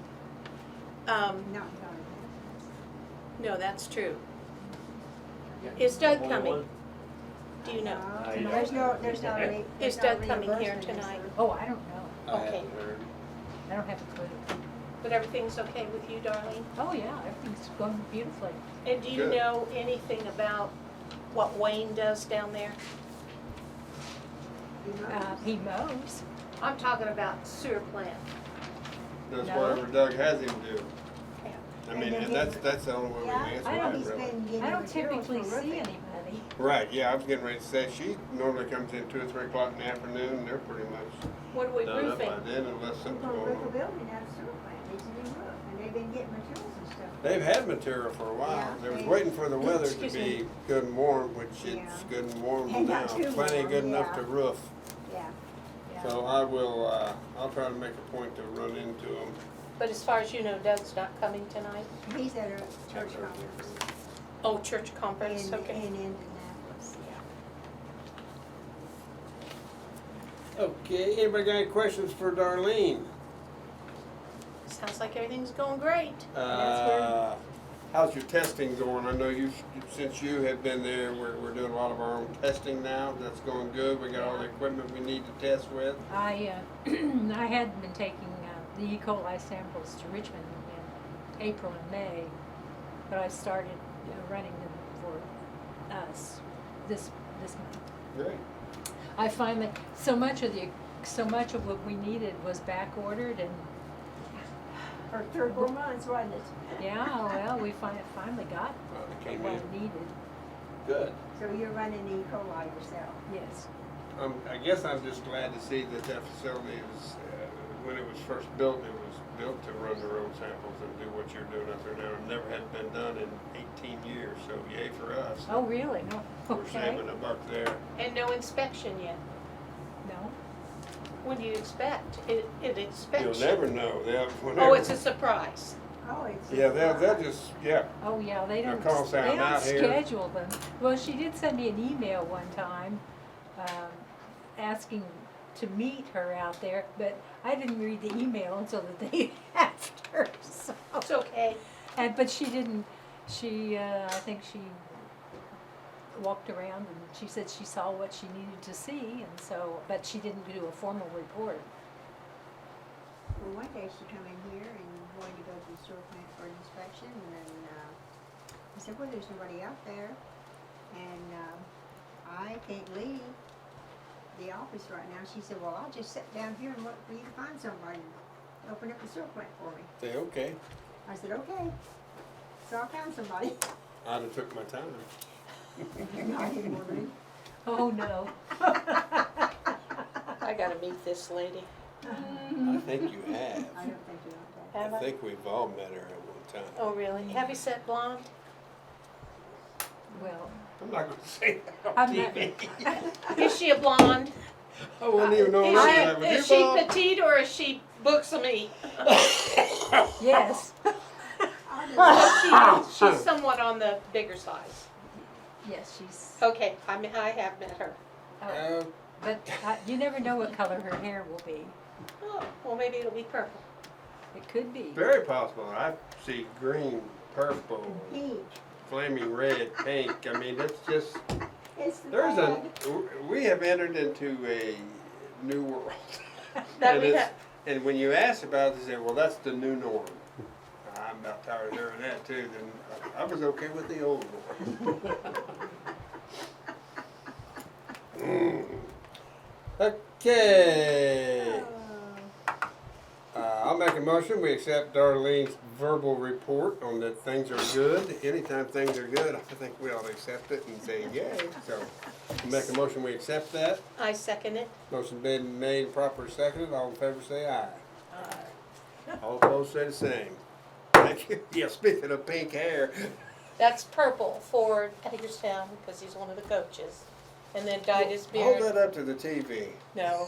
Not No, that's true. Is Doug Only coming? one? Do you know? There's no. Is Doug coming here tonight? Oh, I don't know. I Okay. haven't heard. I don't have a clue. But everything's okay with you, Darlene? Oh, yeah, everything's going beautifully. And do you Good. know anything about what Wayne does down there? He mows. I'm talking about sewer plant. Does No. whatever Doug has him do. Yeah. I mean, and that's the only way we can answer that, really. I don't typically see anybody. Right, yeah, I was getting ready to say, she normally comes in 2 or 3 o'clock in the afternoon, and they're pretty much What are we done up roofing? by then unless We're something's gonna going roof a on. building out of sewer plant, needs a new roof, and they've been getting materials and stuff. They've had material for a while. Yeah, They was they- waiting for the weather to Excuse be me. good and warm, which Yeah. it's good and warm And now. not too Plenty warm, good enough yeah. to roof. Yeah. So I will, I'll try to make a point to run into them. But as far as you know, Doug's not coming tonight? He's at a church conference Oh, church conference, in okay. Indianapolis, yeah. Okay, anybody got any questions for Darlene? Sounds like everything's going great. How's your testing going? I know since you have been there, we're doing a lot of our own testing now. That's going good. We got all the equipment we need to test with. I had been taking the E. coli samples to Richmond in April and May, but I started running them for us this month. Great. I finally so much of what we needed was back ordered, and For 3 or 4 months, wasn't it? yeah, well, we finally got Well, it came what in I needed. good. So you're running E. coli yourself? Yes. I guess I'm just glad to see that facility is, when it was first built, it was built to run their own samples and do what you're doing out there now. It never had been done in 18 years, so yay for us. Oh, really? No. We're Okay. saving $1 there. And no inspection yet. No. What do you expect? It You'll expects you. never know. Oh, it's a surprise. Oh, it's. Yeah, they'll just, yeah. Oh, yeah, they They'll don't, call they sound don't out here. schedule them. Well, she did send me an email one time, asking to meet her out there, but I didn't read the email until the day after, so. It's okay. But she didn't, I think she walked around and she said she saw what she needed to see, and so, but she didn't do a formal report. Well, one day she come in here and wanted to go to the sewer plant for an inspection, and then, I said, well, there's nobody out there, and, I can't leave the office right now. She said, well, I'll just sit down here and wait for you to find somebody to open up the sewer plant for me. Say, okay. I said, okay. So I found somebody. I'd have took my time. I didn't want to. Oh, no. I gotta meet this lady. I think you have. I don't think you want that. Have I I? think we've all met her at one time. Oh, really? Heavy set blonde? Well, I'm not gonna say that I'm on not- TV. Is she a blonde? I wouldn't even know Is what she, that was. is she petite or is she buxom-y? yes, She's somewhat on the bigger size. yes, she's, Okay, I have met her. but you never know what color her hair will be. Oh, well, maybe it'll be purple. It could be. Very possible. I see green, purple, Peach. flaming red, pink. I mean, it's just, It's the there's flag. we have entered into a new world. That And we it's- have. And when you ask about it, they say, well, that's the new norm. I'm about tired of hearing that too. Then I was okay with the old norm. Okay. I'll make a motion. We accept Darlene's verbal report on that things are good. Anytime things are good, I think we ought to accept it and say yay. So, make a motion. We accept that. I second it. Motion been made, proper seconded. All in favor say aye. All opposed say the same. Thank you. Yeah, speaking of pink hair. That's purple for Hagerstown because he's one of the coaches. And then dyed his Hold beard. that up to the TV. No.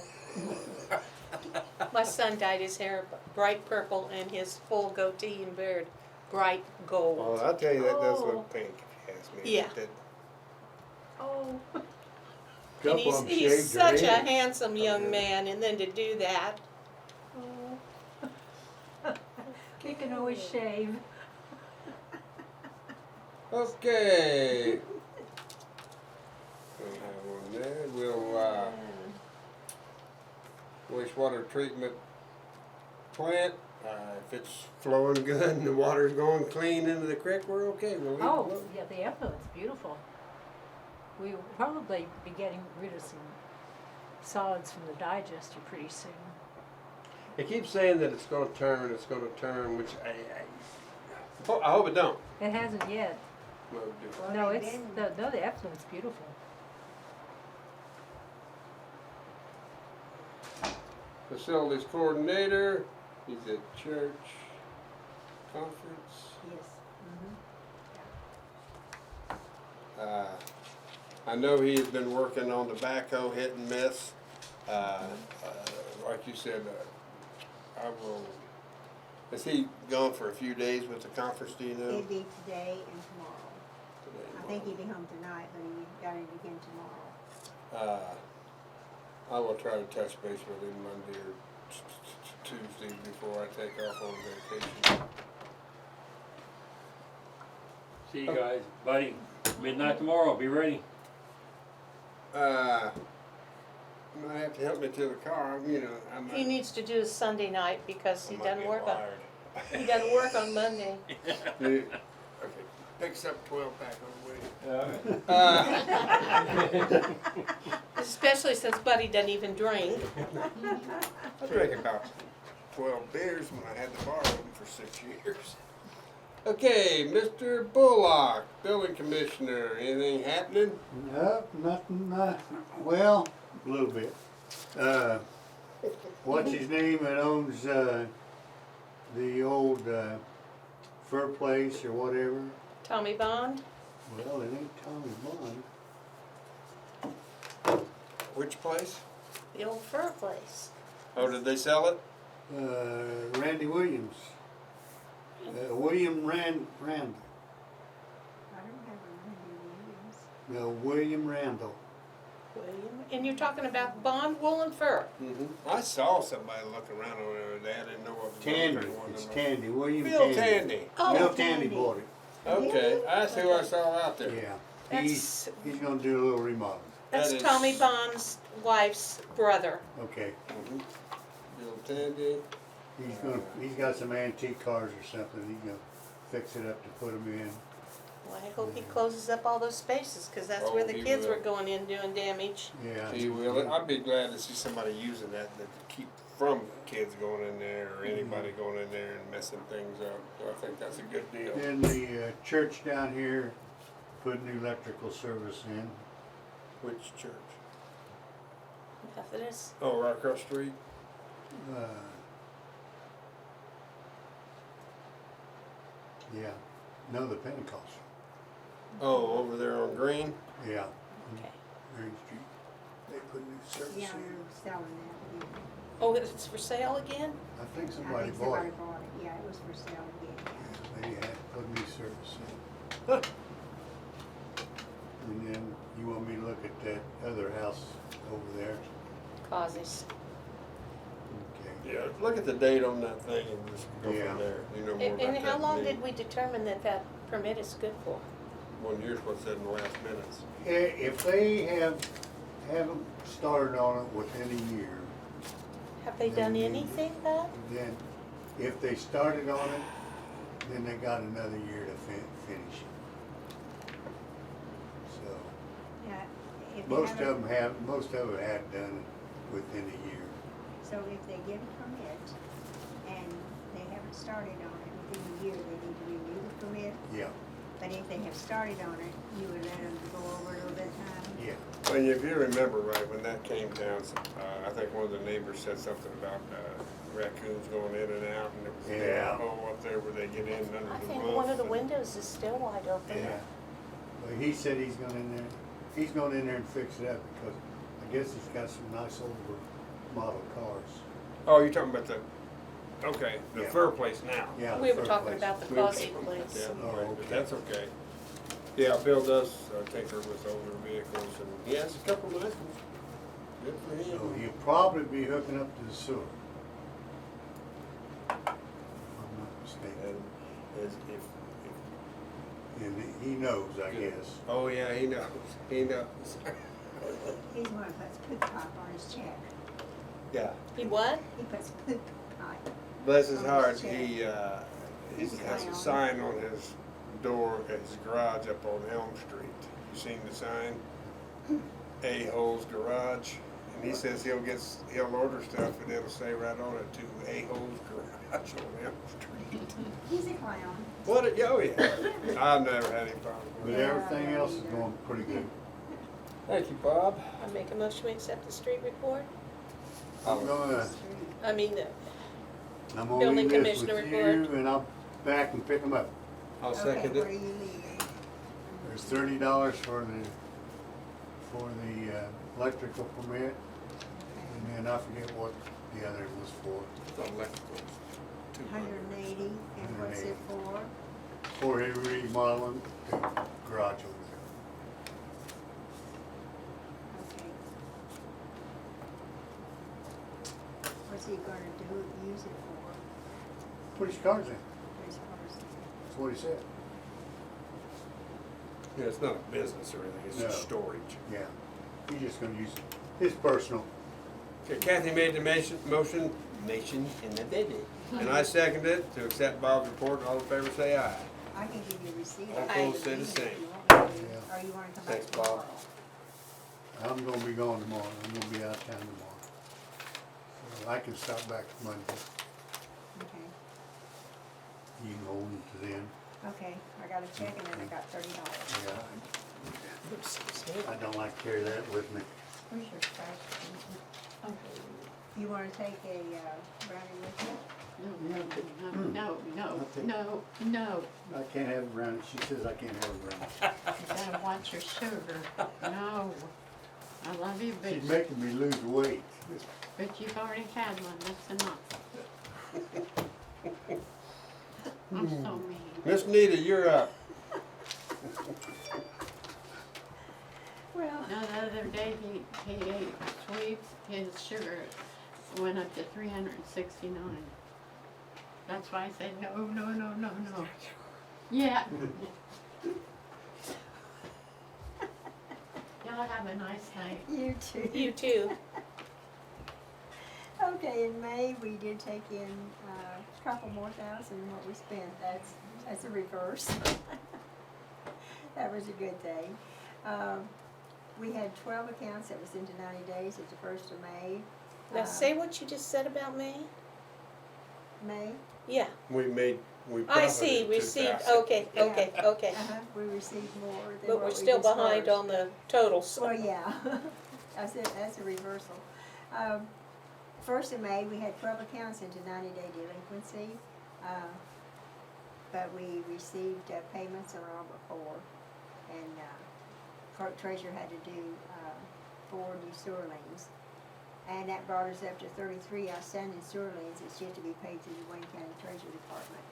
My son dyed his hair bright purple and his full goatee and beard bright gold. Well, I'll tell you, that does Oh. look pink, if you ask me. Yeah. That- Oh. And Couple of them he's shaved their such a heads. handsome young man, and then to do that. Oh. You can always shave. Okay. We'll have one there. We'll, wastewater treatment plant, if it's flowing good and the water's going clean into the creek, we're okay. We'll leave it Oh, alone. yeah, the effluent's beautiful. We will probably be getting rid of some solids from the digester pretty soon. It keeps saying that it's gonna turn, which I hope it don't. It hasn't yet. Well, do- Well, No, they've it's, been- no, the effluent's beautiful. Facilities coordinator, he's at church conference. Yes. I know he has been working on the backhoe hit and miss. Like you said, I will, is he gone for a few days with the conference, do you know? It'd be today and tomorrow. Today, I think he'd be home tonight, but he got it again tomorrow. I will try to touch base with him Monday or Tuesday before I take off on vacation. See you guys, buddy. Midnight tomorrow. Be ready. You might have to help me to the car, you know, I might. He needs to do his Sunday night because I he might doesn't get work on, wired. he doesn't work on Monday. Okay, picks up 12 back on the way. Alright. Especially since Buddy doesn't even drink. I drank about 12 beers when I had the bar open for 6 years. Okay, Mr. Bullock, building commissioner, anything happening? Nope, nothing, well, a little bit. What's his name that owns, the old, fur place or whatever? Tommy Bond? Well, it ain't Tommy Bond. Which place? The old fur place. Oh, did they sell it? Randy Williams. William Randall. I don't have a Randy Williams. No, William Randall. William, and you're talking about Bond Wool and Fur. I saw somebody looking around over there today. I didn't know what was Tandy. going on. It's Tandy. William Bill Tandy. Tandy. Oh, Bill Tandy. Tandy bought it. Okay, that's who I saw out there. Yeah. That's He's gonna do a little remodel. that's That is- Tommy Bond's wife's brother. Okay. Bill Tandy. He's got some antique cars or something. He's gonna fix it up to put them in. Well, I hope he closes up all those spaces, because that's Oh, where the he kids will. were going in doing damage. Yeah. He will. I'd be glad to see somebody using that to keep from kids going in there or anybody going in there and messing things up. So I think that's a good deal. Then the church down here put new electrical service in. Which church? Methodist. Oh, right across the street. Uh, yeah. No, the Pentecostal. Oh, over there on Green. Yeah. Okay. Green Street. They put new service Yeah, in. they're selling that. Yeah. Oh, it's for sale again? I think I somebody think bought somebody it. bought it. Yeah, it was for sale again. Yeah, they had put new service in. And then you want me to look at that other house over there? Causes. Okay. Yeah. Look at the date on that thing and just go Yeah. from there. You know more And, about and that how than long me. did we determine that that permit is good for? 1 year's what's said in the last minutes. If they haven't started on it within a year, Have they done anything then? then if they started on it, then they got another year to finish it. So, Yeah, if they most haven't- of them have done it within a year. So if they get a permit and they haven't started on it within a year, they need to renew the permit. Yeah, But if they have started on it, you would let them go over a little bit of time. yeah. Well, if you remember right, when that came down, I think one of the neighbors said something about raccoons going in and out, and there was a Yeah. hole up there where they get in under the I roof. think one of the and- windows is still wide open. Yeah. Well, he said he's going in there and fix it up because I guess he's got some nice older model cars. Oh, you're talking about the Yeah. fur place now. Yeah. We were first talking place. about the We were Causey talking about place. that, Oh, right, but okay. that's okay. Yeah, Bill does tinker with older vehicles, and he has a couple nice ones. Good for So him. he'll probably be hooking up to the sewer. If I'm not mistaken. And if And he knows, I guess. oh yeah, he knows. He knows. He's one who puts poop pipe on his check. Yeah. He what? He puts poop pipe. Bless his On heart, his chair. he He's a has a clown. sign on his door at his garage up on Elm Street. You seen the sign? A-Hole's Garage. And he says he'll order stuff and it'll say right on it to A-Hole's Garage on Elm Street. He's a clown. What a, oh yeah. I've never had any problem But with it. everything else is going pretty good. Thank you, Bob. I make a motion to accept the street report? I'm gonna I mean, leave Building this with commissioner you report. and I'll back and pick them up. I'll Okay, second what are it. you leaving? There's $30 for the electrical permit, and then I forget what the other was for. Electrical. 180, and what's it for? For a remodeling the garage over there. Okay. What's he gonna use it for? Put his cars in, His cars? that's what he said. Yeah, it's not a business or anything, it's just No. storage. Yeah, he's just gonna use it, his personal. Okay, Kathy made the motion, nation in the baby. And I seconded it to accept Bob's report. All in favor say aye. I can give you a receipt. All I can opposed say the give it if same. you want me to. Yeah. Or you wanna come back Thanks, tomorrow? Bob. I'm gonna be gone tomorrow, I'm gonna be out of town tomorrow. So I can stop back Monday, Okay, you can hold it to then. okay, I got a check and then I got $30. Yeah, I don't like to carry that with me. Where's your trash? You wanna take a brownie with you? No. I can't have a brownie, she says I can't have a brownie. You don't want your sugar. No. I love you, She's but, making me lose weight. but you've already had one, that's enough. I'm so mean. Miss Nita, you're up. Well, No, the other day he ate sweets, his sugar went up to 369. That's why I said no. Yeah. Y'all have a nice night. you too. You too. Okay, in May, we did take in a couple more thousand than what we spent. That's a reverse. That was a good thing. We had 12 accounts that was into 90 days at the 1st of May. Now say what you just said about me. May. Yeah, We I see, profited received, 2,000. okay. We received more than But what we're we still behind dispersed. on the totals. Well, yeah, that's a reversal. 1st of May, we had 12 accounts into 90-day delinquency, but we received payments on all but 4, and clerk treasurer had to do 4 new sewer liens, and that brought us up to 33 outstanding sewer liens that's yet to be paid through the Wayne County Treasury Department.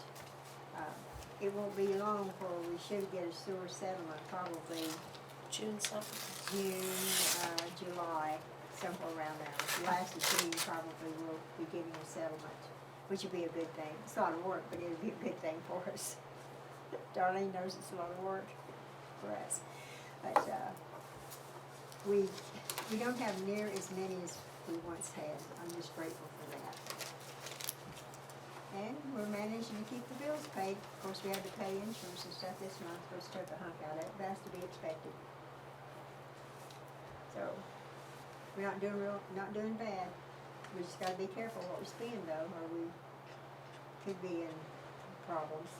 It won't be long before we should get a sewer settlement, probably June something. June, July, somewhere around there. Last of June, probably we'll be getting a settlement, which would be a good thing. It's a lot of work, but it would be a good thing for us. Darlene knows it's a lot of work for us. But, we don't have near as many as we once had. I'm just grateful for that. And we're managing to keep the bills paid. Of course, we had to pay insurance and stuff this month, which took a hunk out of it, but that's to be expected. So, we're not doing bad. We just gotta be careful what we spend though, or we could be in problems.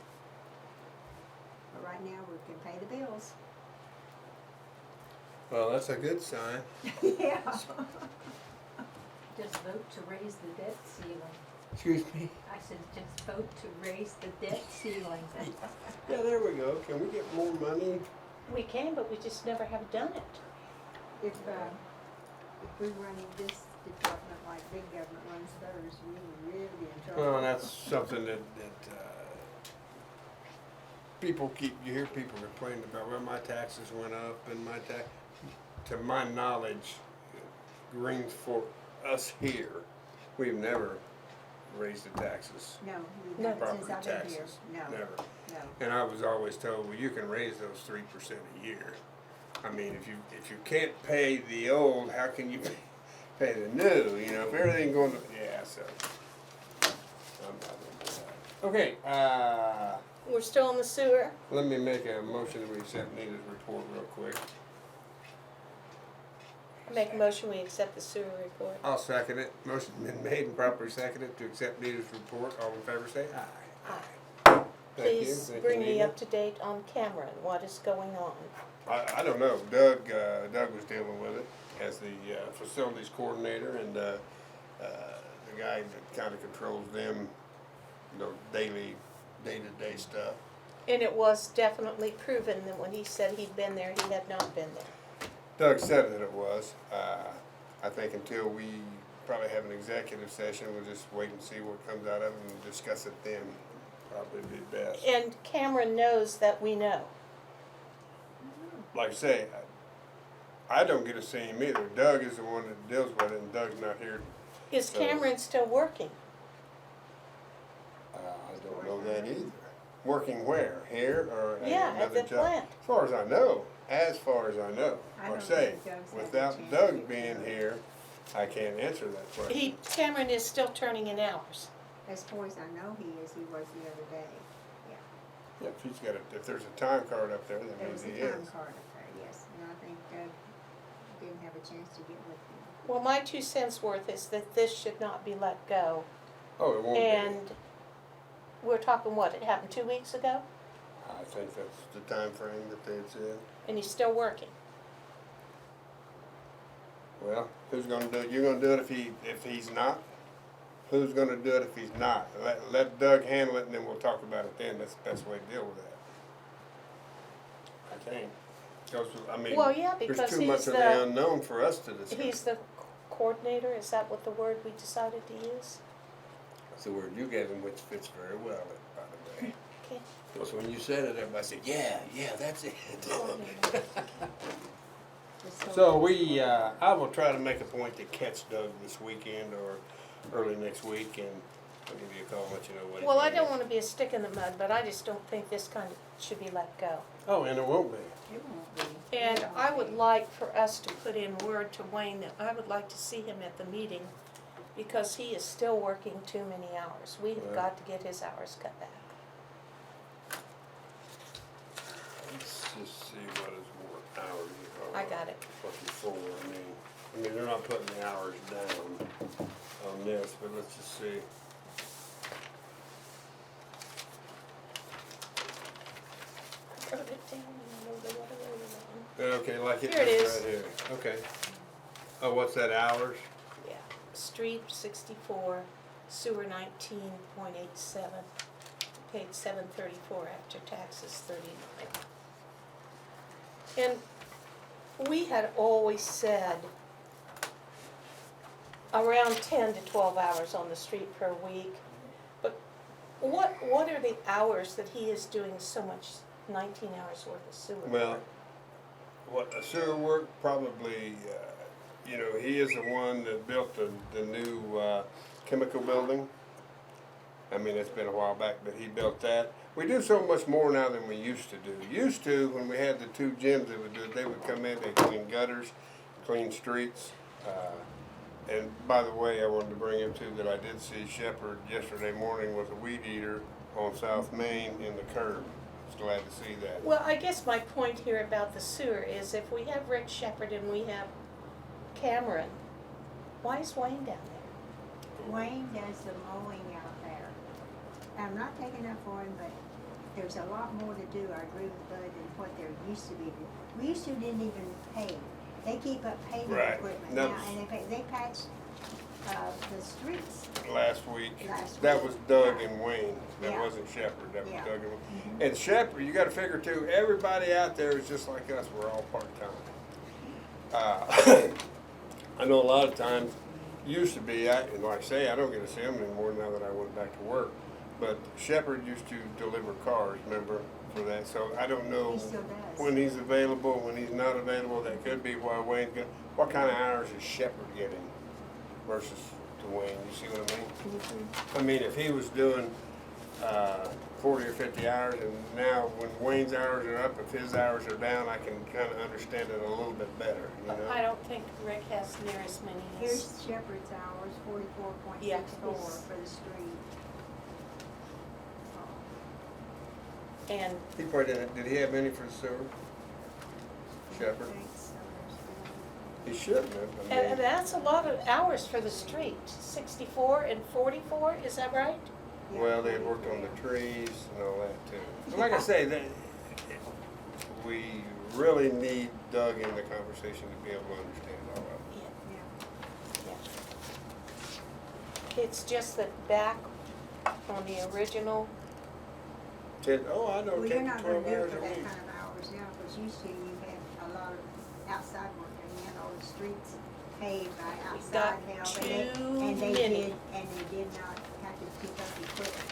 But right now, we can pay the bills. Well, that's a good sign. Yeah. Just vote to raise the debt ceiling. Excuse me? I said, just vote to raise the debt ceiling. Yeah, there we go. Can we get more money? We can, but we just never have done it. If we run this department like big government runs theirs, we would really be in trouble. Well, and that's something that people you hear people complaining about, well, my taxes went up and my tax, to my knowledge, Greens for us here, we've never raised the taxes, No, we haven't since property I've been here. taxes, No, never. no. And I was always told, well, you can raise those 3% a year. I mean, if you can't pay the old, how can you pay the new? You know, if everything going to, yeah, so. I'm not gonna do that. Okay, We're still on the sewer. let me make a motion that we accept Nita's report real quick. I make a motion, we accept the sewer report. I'll second it. Motion's been made and properly seconded to accept Nita's report. All in favor say aye. Aye. Thank you. Please Thank you, bring me Nita. up to date on Cameron, what is going on? I don't know. Doug was dealing with it as the facilities coordinator and the guy that kind of controls them, you know, day-to-day stuff. And it was definitely proven that when he said he'd been there, he had not been there. Doug said that it was. I think until we probably have an executive session, we'll just wait and see what comes out of it and discuss it then. Probably be best. And Cameron knows that we know. Like I say, I don't get to see him either. Doug is the one that deals with it, and Doug's not here. Is So- Cameron still working? I don't know that either. Working where? Here or at Yeah, at another the job? plant. As far as I know. As far as I know. I Like I don't say, think Doug's had a without chance Doug to being know. here, I can't answer that question. Cameron is still turning in hours. As far as I know, he was the other day. Yeah, if there's a time card up there, then There was a maybe he time is. card up there, yes, and I think Doug didn't have a chance to get with him. Well, my 2 cents worth is that this should not be let go. Oh, it won't be. And we're talking what, it happened 2 weeks ago? I think that's the time frame that they had said. And he's still working. Well, who's gonna do it? You're gonna do it if he's not? Who's gonna do it if he's not? Let Doug handle it and then we'll talk about it then. That's the best way to deal with that. I think. 'Cause, I mean, Well, yeah, there's because too much he's of the unknown for us to discuss. he's the coordinator, is that what the word we decided to use? That's the word you gave him, which fits very well, by the way. Okay. Because when you said it, everybody said, yeah, that's it. Coordinator. So I will try to make a point to catch Doug this weekend or early next week, and I'll give you a call and let you know what. Well, I don't wanna be a stick in the mud, but I just don't think this kind of should be let go. Oh, and it won't be. It won't be. And It won't I would be. like for us to put in word to Wayne that I would like to see him at the meeting because he is still working too many hours. We have Right. got to get his hours cut back. Let's just see what his work hours are. I got it. What before, I mean, they're not putting the hours down on this, but let's just see. I wrote it down and I know what I wrote it on. Okay, like it Here it is is. right here. Okay. Oh, what's that, hours? Yeah, street 64, sewer 19.87, paid 734 after taxes 39. And we had always said around 10 to 12 hours on the street per week. But what are the hours that he is doing so much, 19 hours worth of sewer work? Well, what, sewer work, probably, you know, he is the one that built the new chemical building. I mean, it's been a while back, but he built that. We do so much more now than we used to do. Used to, when we had the two gyms that would do it, they would come in, they'd clean gutters, clean streets. And by the way, I wanted to bring up too that I did see Shepherd yesterday morning with a weed eater on South Main in the curb. I was glad to see that. Well, I guess my point here about the sewer is if we have Rick Shepherd and we have Cameron, why is Wayne down there? Wayne does the mowing out there. I'm not taking up for him, but there's a lot more to do, I agree with Bud, than what there used to be. We used to didn't even pave. They keep up paving Right. equipment That now, was- and they patch the streets. Last week, Last that week. was Doug and Wayne. That Yeah. wasn't Shepherd. That was Yeah. Doug and Wayne. And Shepherd, you got to figure too. Everybody out there is just like us. We're all part time. I know a lot of times used to be. And like I say, I don't get to see him anymore now that I went back to work. But Shepherd used to deliver cars. Remember for that. So I don't know He still does. when he's available, when he's not available. That could be why Wayne. What kind of hours is Shepherd getting versus to Wayne? You see what I mean? I mean, if he was doing 40 or 50 hours, and now when Wayne's hours are up, if his hours are down, I can kind of understand it a little bit better, you know? I don't think Rick has near as many as. Here's Shepherd's hours, 44.64 Yeah, for he's- the street. And He probably did he have any for the sewer? Shepherd? Thanks, He shouldn't have. I And mean, that's a lot of hours for the street, 64 and 44, is that right? well, they had worked on the trees and all that too. But like I say, we really need Doug in the conversation to be able to understand all of it. Yeah. It's just that back on the original, I know, Well, 10 you're to not gonna 12 do it hours for a that week. kind of hours now, because used to you had a lot of outside work, and you had all the streets paved by outside help, too and they many. did not have to pick up equipment.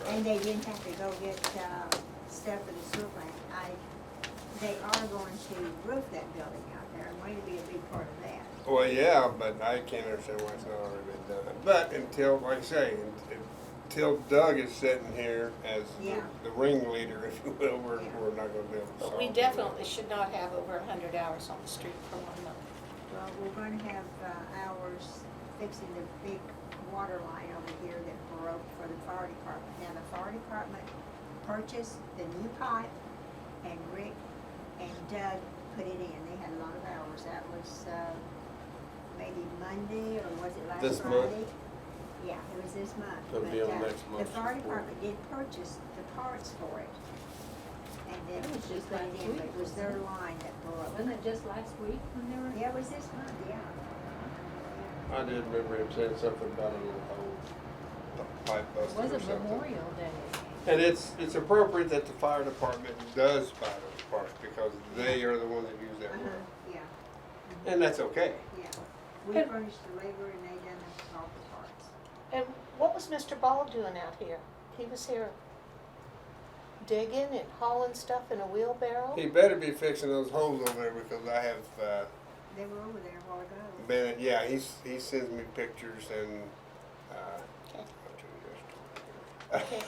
And they didn't have to go get, stuff for the sewer plant. They are going to roof that building out there, and going to be a big part of that. Well, yeah, but I can't understand why it's not already been done. But until, like I say, until Doug is sitting here as Yeah. the ringleader, if you will, Yeah. we're not gonna be able to solve but we it. definitely should not have over 100 hours on the street for 1 month. Well, we're gonna have, hours fixing the big water line over here that broke for the fire department. Now, the fire department purchased the new pipe, and Rick and Doug put it in. They had a lot of hours. That was, maybe Monday, or was it last This Friday? month? Yeah, it was this month. It'll be But, on next The month's fire report. department did purchase the parts for it. And then That was we just put it last in, week, but it was their line that broke. Wasn't it just last week when they were? Yeah, it was this month, yeah. I did remember him saying something about a little old pipe It busted or was a something. Memorial Day. And it's appropriate that the fire department does buy those parts, because because they are the ones that use that well. Yeah, And that's okay. yeah. We And- furnished the labor and they done all the parts. And what was Mr. Ball doing out here? He was here digging and hauling stuff in a wheelbarrow? He better be fixing those holes over there because I have They were over there a while ago. been, yeah, he sends me pictures and, Okay. I'll Okay.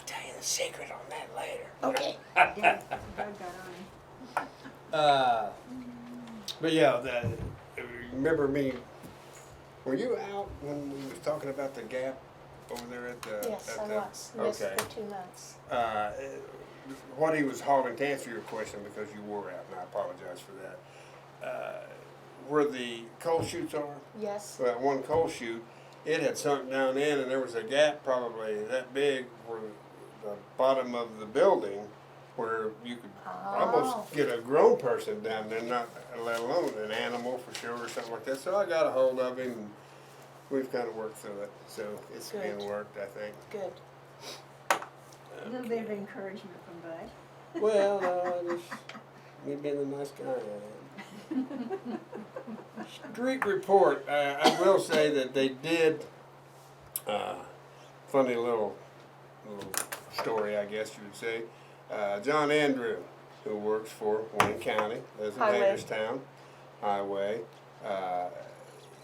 tell you the secret on that later. Okay. Doug got on him. But yeah, remember me, were you out when we was talking about the gap over there at the? Yes, at I the- was. Missed Okay. for 2 months. What he was hauling, to answer your question, because you were out, and I apologize for that. Where the coal chutes are, Yes. so that one coal chute, it had sunk down in, and there was a gap probably that big where the bottom of the building, where you could Oh. almost get a grown person down there, not let alone an animal for sure or something like that. So I got a hold of him, and we've kind of worked through it. So it's Good. being worked, I think. Good. A little bit of encouragement from Bud. Well, no, just me being the nice guy I am. Street report. I will say that they did. Funny little story, I guess you would say. John Andrew, who works for Wayne County, lives in Highway. Hagerstown Highway.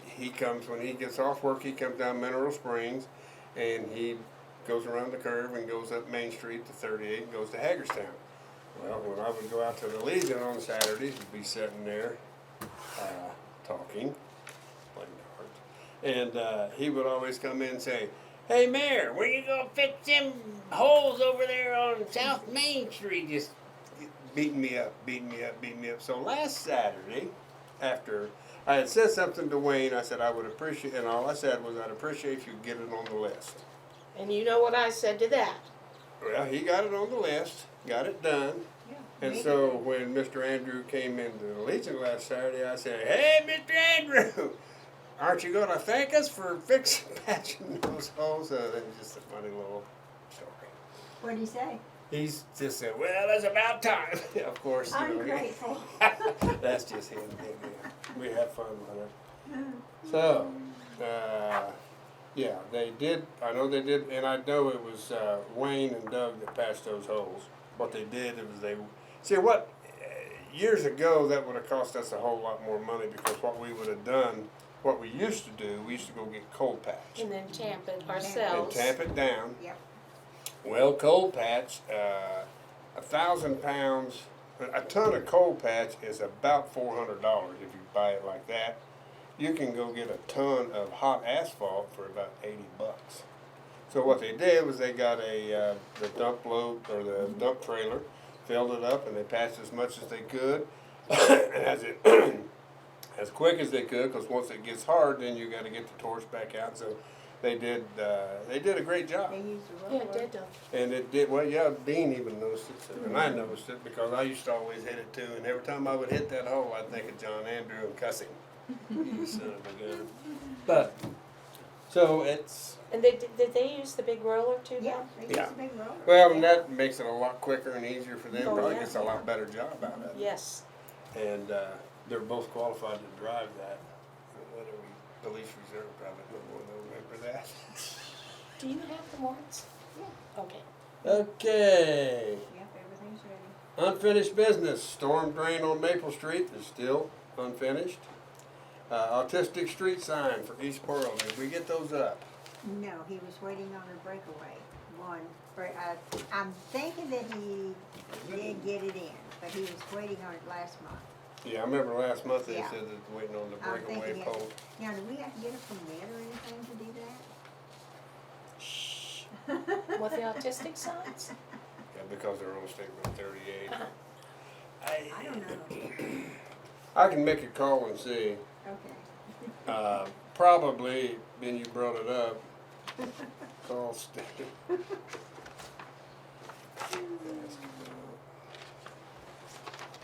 He comes when he gets off work. He comes down Mineral Springs, and he goes around the curve and goes up Main Street to 38 and goes to Hagerstown. Well, when I would go out to the Legion on Saturdays, we'd be sitting there talking, playing cards, and he would always come in and say, "Hey, Mayor, when you gonna fix them holes over there on South Main Street?" Just beating me up, beating me up, beating me up. So last Saturday, after I had said something to Wayne, I said I would appreciate, and all I said was I'd appreciate if you get it on the list. And you know what I said to that? Well, he got it on the list, got it done. Yeah. And we so did. when Mr. Andrew came into the Legion last Saturday, I said, "Hey, Mr. Andrew, aren't you going to thank us for fixing, patching those holes?" It was just a funny little story. What'd he say? He's just said, "Well, it's about time." Of course, you know, Ungrateful. that's just him. We have fun with it. So, yeah, they did. I know they did, and I know it was Wayne and Doug that patched those holes. What they did was they see what years ago that would have cost us a whole lot more money because what we would have done, what we used to do, we used to go get cold patch And then tamp it and ourselves. tamp it down. Yep. Well, cold patch, 1,000 pounds, a ton of cold patch is about $400 if you buy it like that. You can go get a ton of hot asphalt for about $80. So what they did was they got the dump load or the dump trailer, filled it up, and they patched as much as they could, and as quick as they could, because once it gets hard, then you got to get the torch back out. So they did a great job. They used the Yeah, roller. it did though. And it did, well, yeah, Dean even noticed it, so, and I noticed it because I used to always hit it too, and every time I would hit that hole, I'd think of John Andrew and cussing. You son of a gun. But, so it's, And did they use the big roller too? Yeah, Bob? they used Yeah. a big roller. well, and that makes it a lot quicker and easier for them, Oh, probably yeah. gets a lot better job out of it. Yes. And, they're both qualified to drive that, whether we, police reserve probably, no one will remember that. Do you have the warrants? Yeah. Okay. Okay. Yep, everything's ready. Unfinished business, storm drain on Maple Street is still unfinished. Autistic street sign for East Pearl, did we get those up? No, he was waiting on a breakaway. One, I'm thinking that he did get it in, but he was waiting on it last month. Yeah, I remember last month they Yeah. said that waiting on the I'm breakaway thinking pole. Now, do we have to get a permit or anything to do that? With the autistic signs? Yeah, because they're on State Road 38. I don't know. I can make a call and see. Okay. Probably, then you brought it up, call State.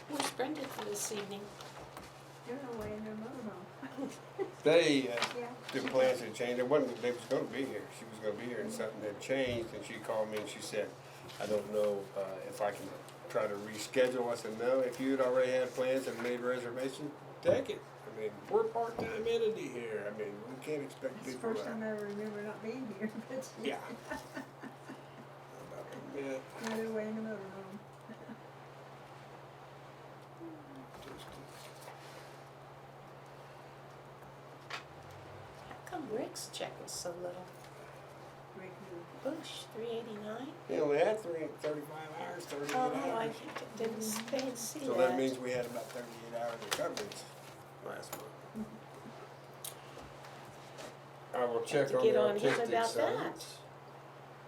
Where's Brenda for this evening? They're away in their motorhome. They, Yeah. the plans had changed. It wasn't that they was gonna be here. She was gonna be here and something had changed and she called me and she said, "I don't know if I can try to reschedule. I said, no, if you'd already had plans and made reservations, take it. I mean, we're a part-time entity here. I mean, we can't expect It's the people first to. time I ever remember not being here, but. Yeah. Yeah. Not away in the motorhome. How come Rick's check is so little? Rick who? Bush, 389. He only had 35 hours, 38 Oh, I hours. didn't see So that. that means we had about 38 hours of coverage last month. I will check to on get the on him artistic about sites.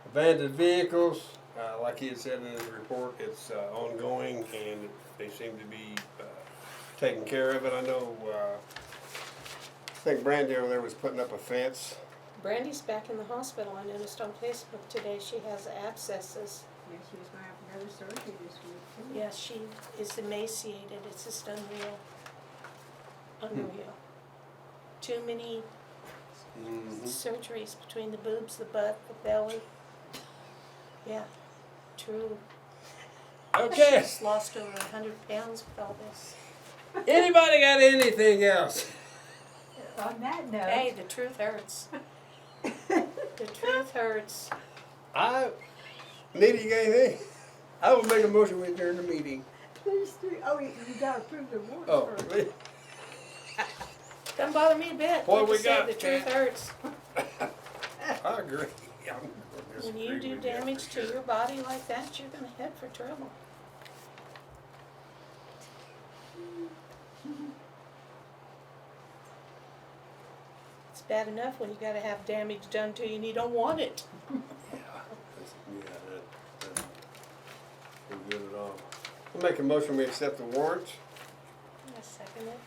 Abandoned vehicles, like he had said in his report, it's ongoing and they seem to be taking care of it. I know, I think Brandy over there was putting up a fence. Brandy's back in the hospital. I noticed on Facebook today she has abscesses. Yeah, she was gonna have another surgery this week too. Yes, she is emaciated. It's just unreal. Unreal. Too many surgeries between the boobs, the butt, the belly. Yeah, true. Okay, She's lost over 100 pounds with all this. anybody got anything else? On that note. Hey, the truth hurts. The truth hurts. Nita, you got anything? I will make a motion we adjourn the meeting. Please do, oh, you gotta approve the warrants Oh, first. really? Doesn't bother me a bit. What Like we I said, got, the truth Kat? hurts. I agree. I'm gonna When disagree you do with for damage to sure. your body like that, you're gonna head for trouble. It's bad enough when you gotta have damage done to you and you don't want it. We're good at all. We'll make a motion, we accept the warrants. I second it.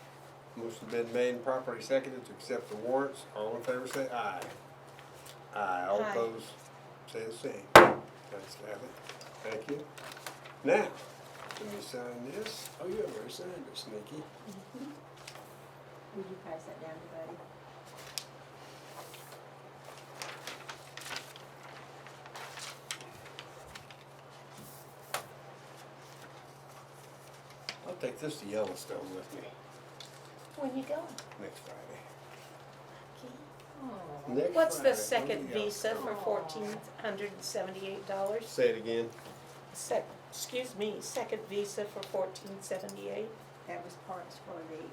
Motion been made and properly seconded to accept the warrants. All in favor say aye. Aye. All Aye. opposed say the same. Thanks, Kathy. Thank you. Now, let me sign this. Oh, you have already signed it, Sneaky. Would you pass that down to Buddy? I'll take this to Yellowstone with me When you go. next Friday. Oh. Next What's the Friday, second we'll be visa for Aw. $1,478? Say it again. Excuse me, second visa for $1,478. That was parts for the,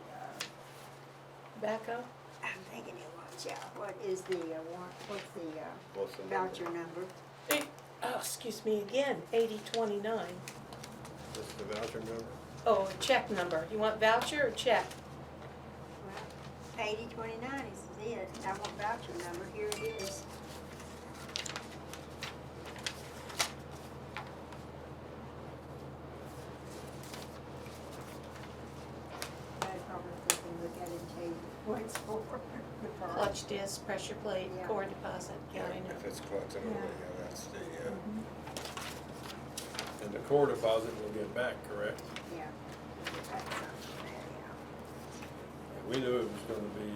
Tobacco? I'm thinking it was, yeah, what is the warrant, what's the What's the number? voucher number? Oh, excuse me again, 8029. What's the voucher number? Oh, check number. You want voucher or check? Well, 8029 is it, I want voucher number, here it is. I'd probably take a look at it and tell you what it's for, the price. Clutch disc, pressure plate, Yeah. core deposit. Yeah, I know. If it's clutch, I know, Yeah. yeah, that's the, Mhm. and the core deposit we'll get back, correct? Yeah, that's something there, yeah. We knew it was gonna be,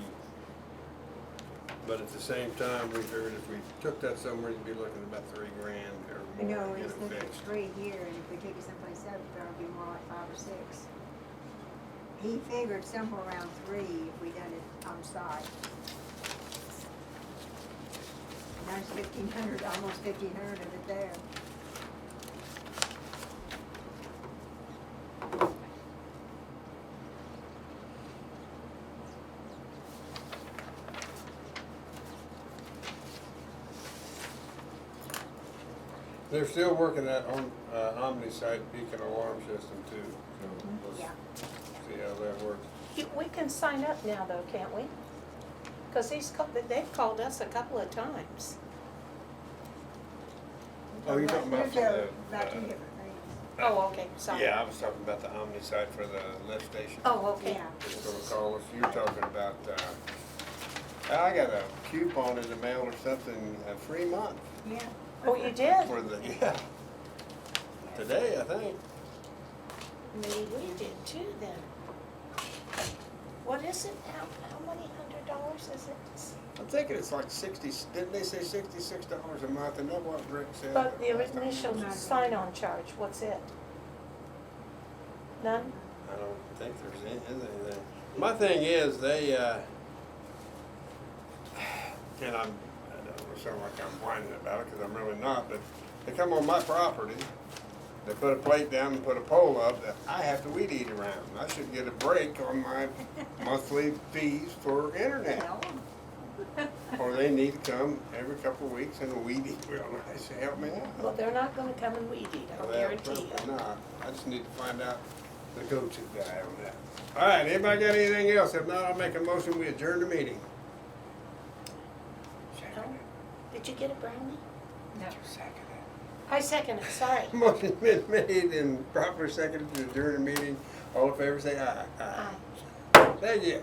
but at the same time, we figured if we took that somewhere, you'd be looking at about $3,000 or I more know, to get it's it looking at fixed. 3 here, and if we take it someplace else, that'll be more like 5 or 6. He figured somewhere around 3 if we done it on site. There's 1,500, almost 1,500 of it there. They're still working that on, Omni-Site beacon alarm system too, so let's Yeah. see how that works. We can sign up now though, can't we? Because they've called us a couple of times. Oh, you're talking about for the, About 2 different things. Oh, okay, sorry. yeah, I was talking about the Omni-Site for the lift station. Oh, okay. Yeah. It's gonna call us, you're talking about, I got a coupon in the mail or something, a free month Yeah. Oh, you did? for the, yeah. Today, I think. Maybe we did too then. What is it? How many $100 is it? I'm thinking it's like 60, didn't they say $66 a month, and that what Rick said? But the last time? initial sign-on charge, what's it? None? I don't think there's anything. My thing is, they, and I don't sound like I'm whining about it, because I'm really not, but they come on my property, they put a plate down and put a pole up that I have to weed eat around. I should get a break on my monthly fees for internet. Well, Or they need to come every couple of weeks and weed eat real nice, help me out. Well, they're not gonna come and weed eat, I'll Well, guarantee you. probably not. I just need to find out the go-to guy on that. All right, anybody got anything else? If not, I'll make a motion, we adjourn the meeting. No? Did you get it, Brownie? No. Second I second it, sorry. it. Motion been made and properly seconded to adjourn the meeting. All in favor, say aye. Aye. Thank you.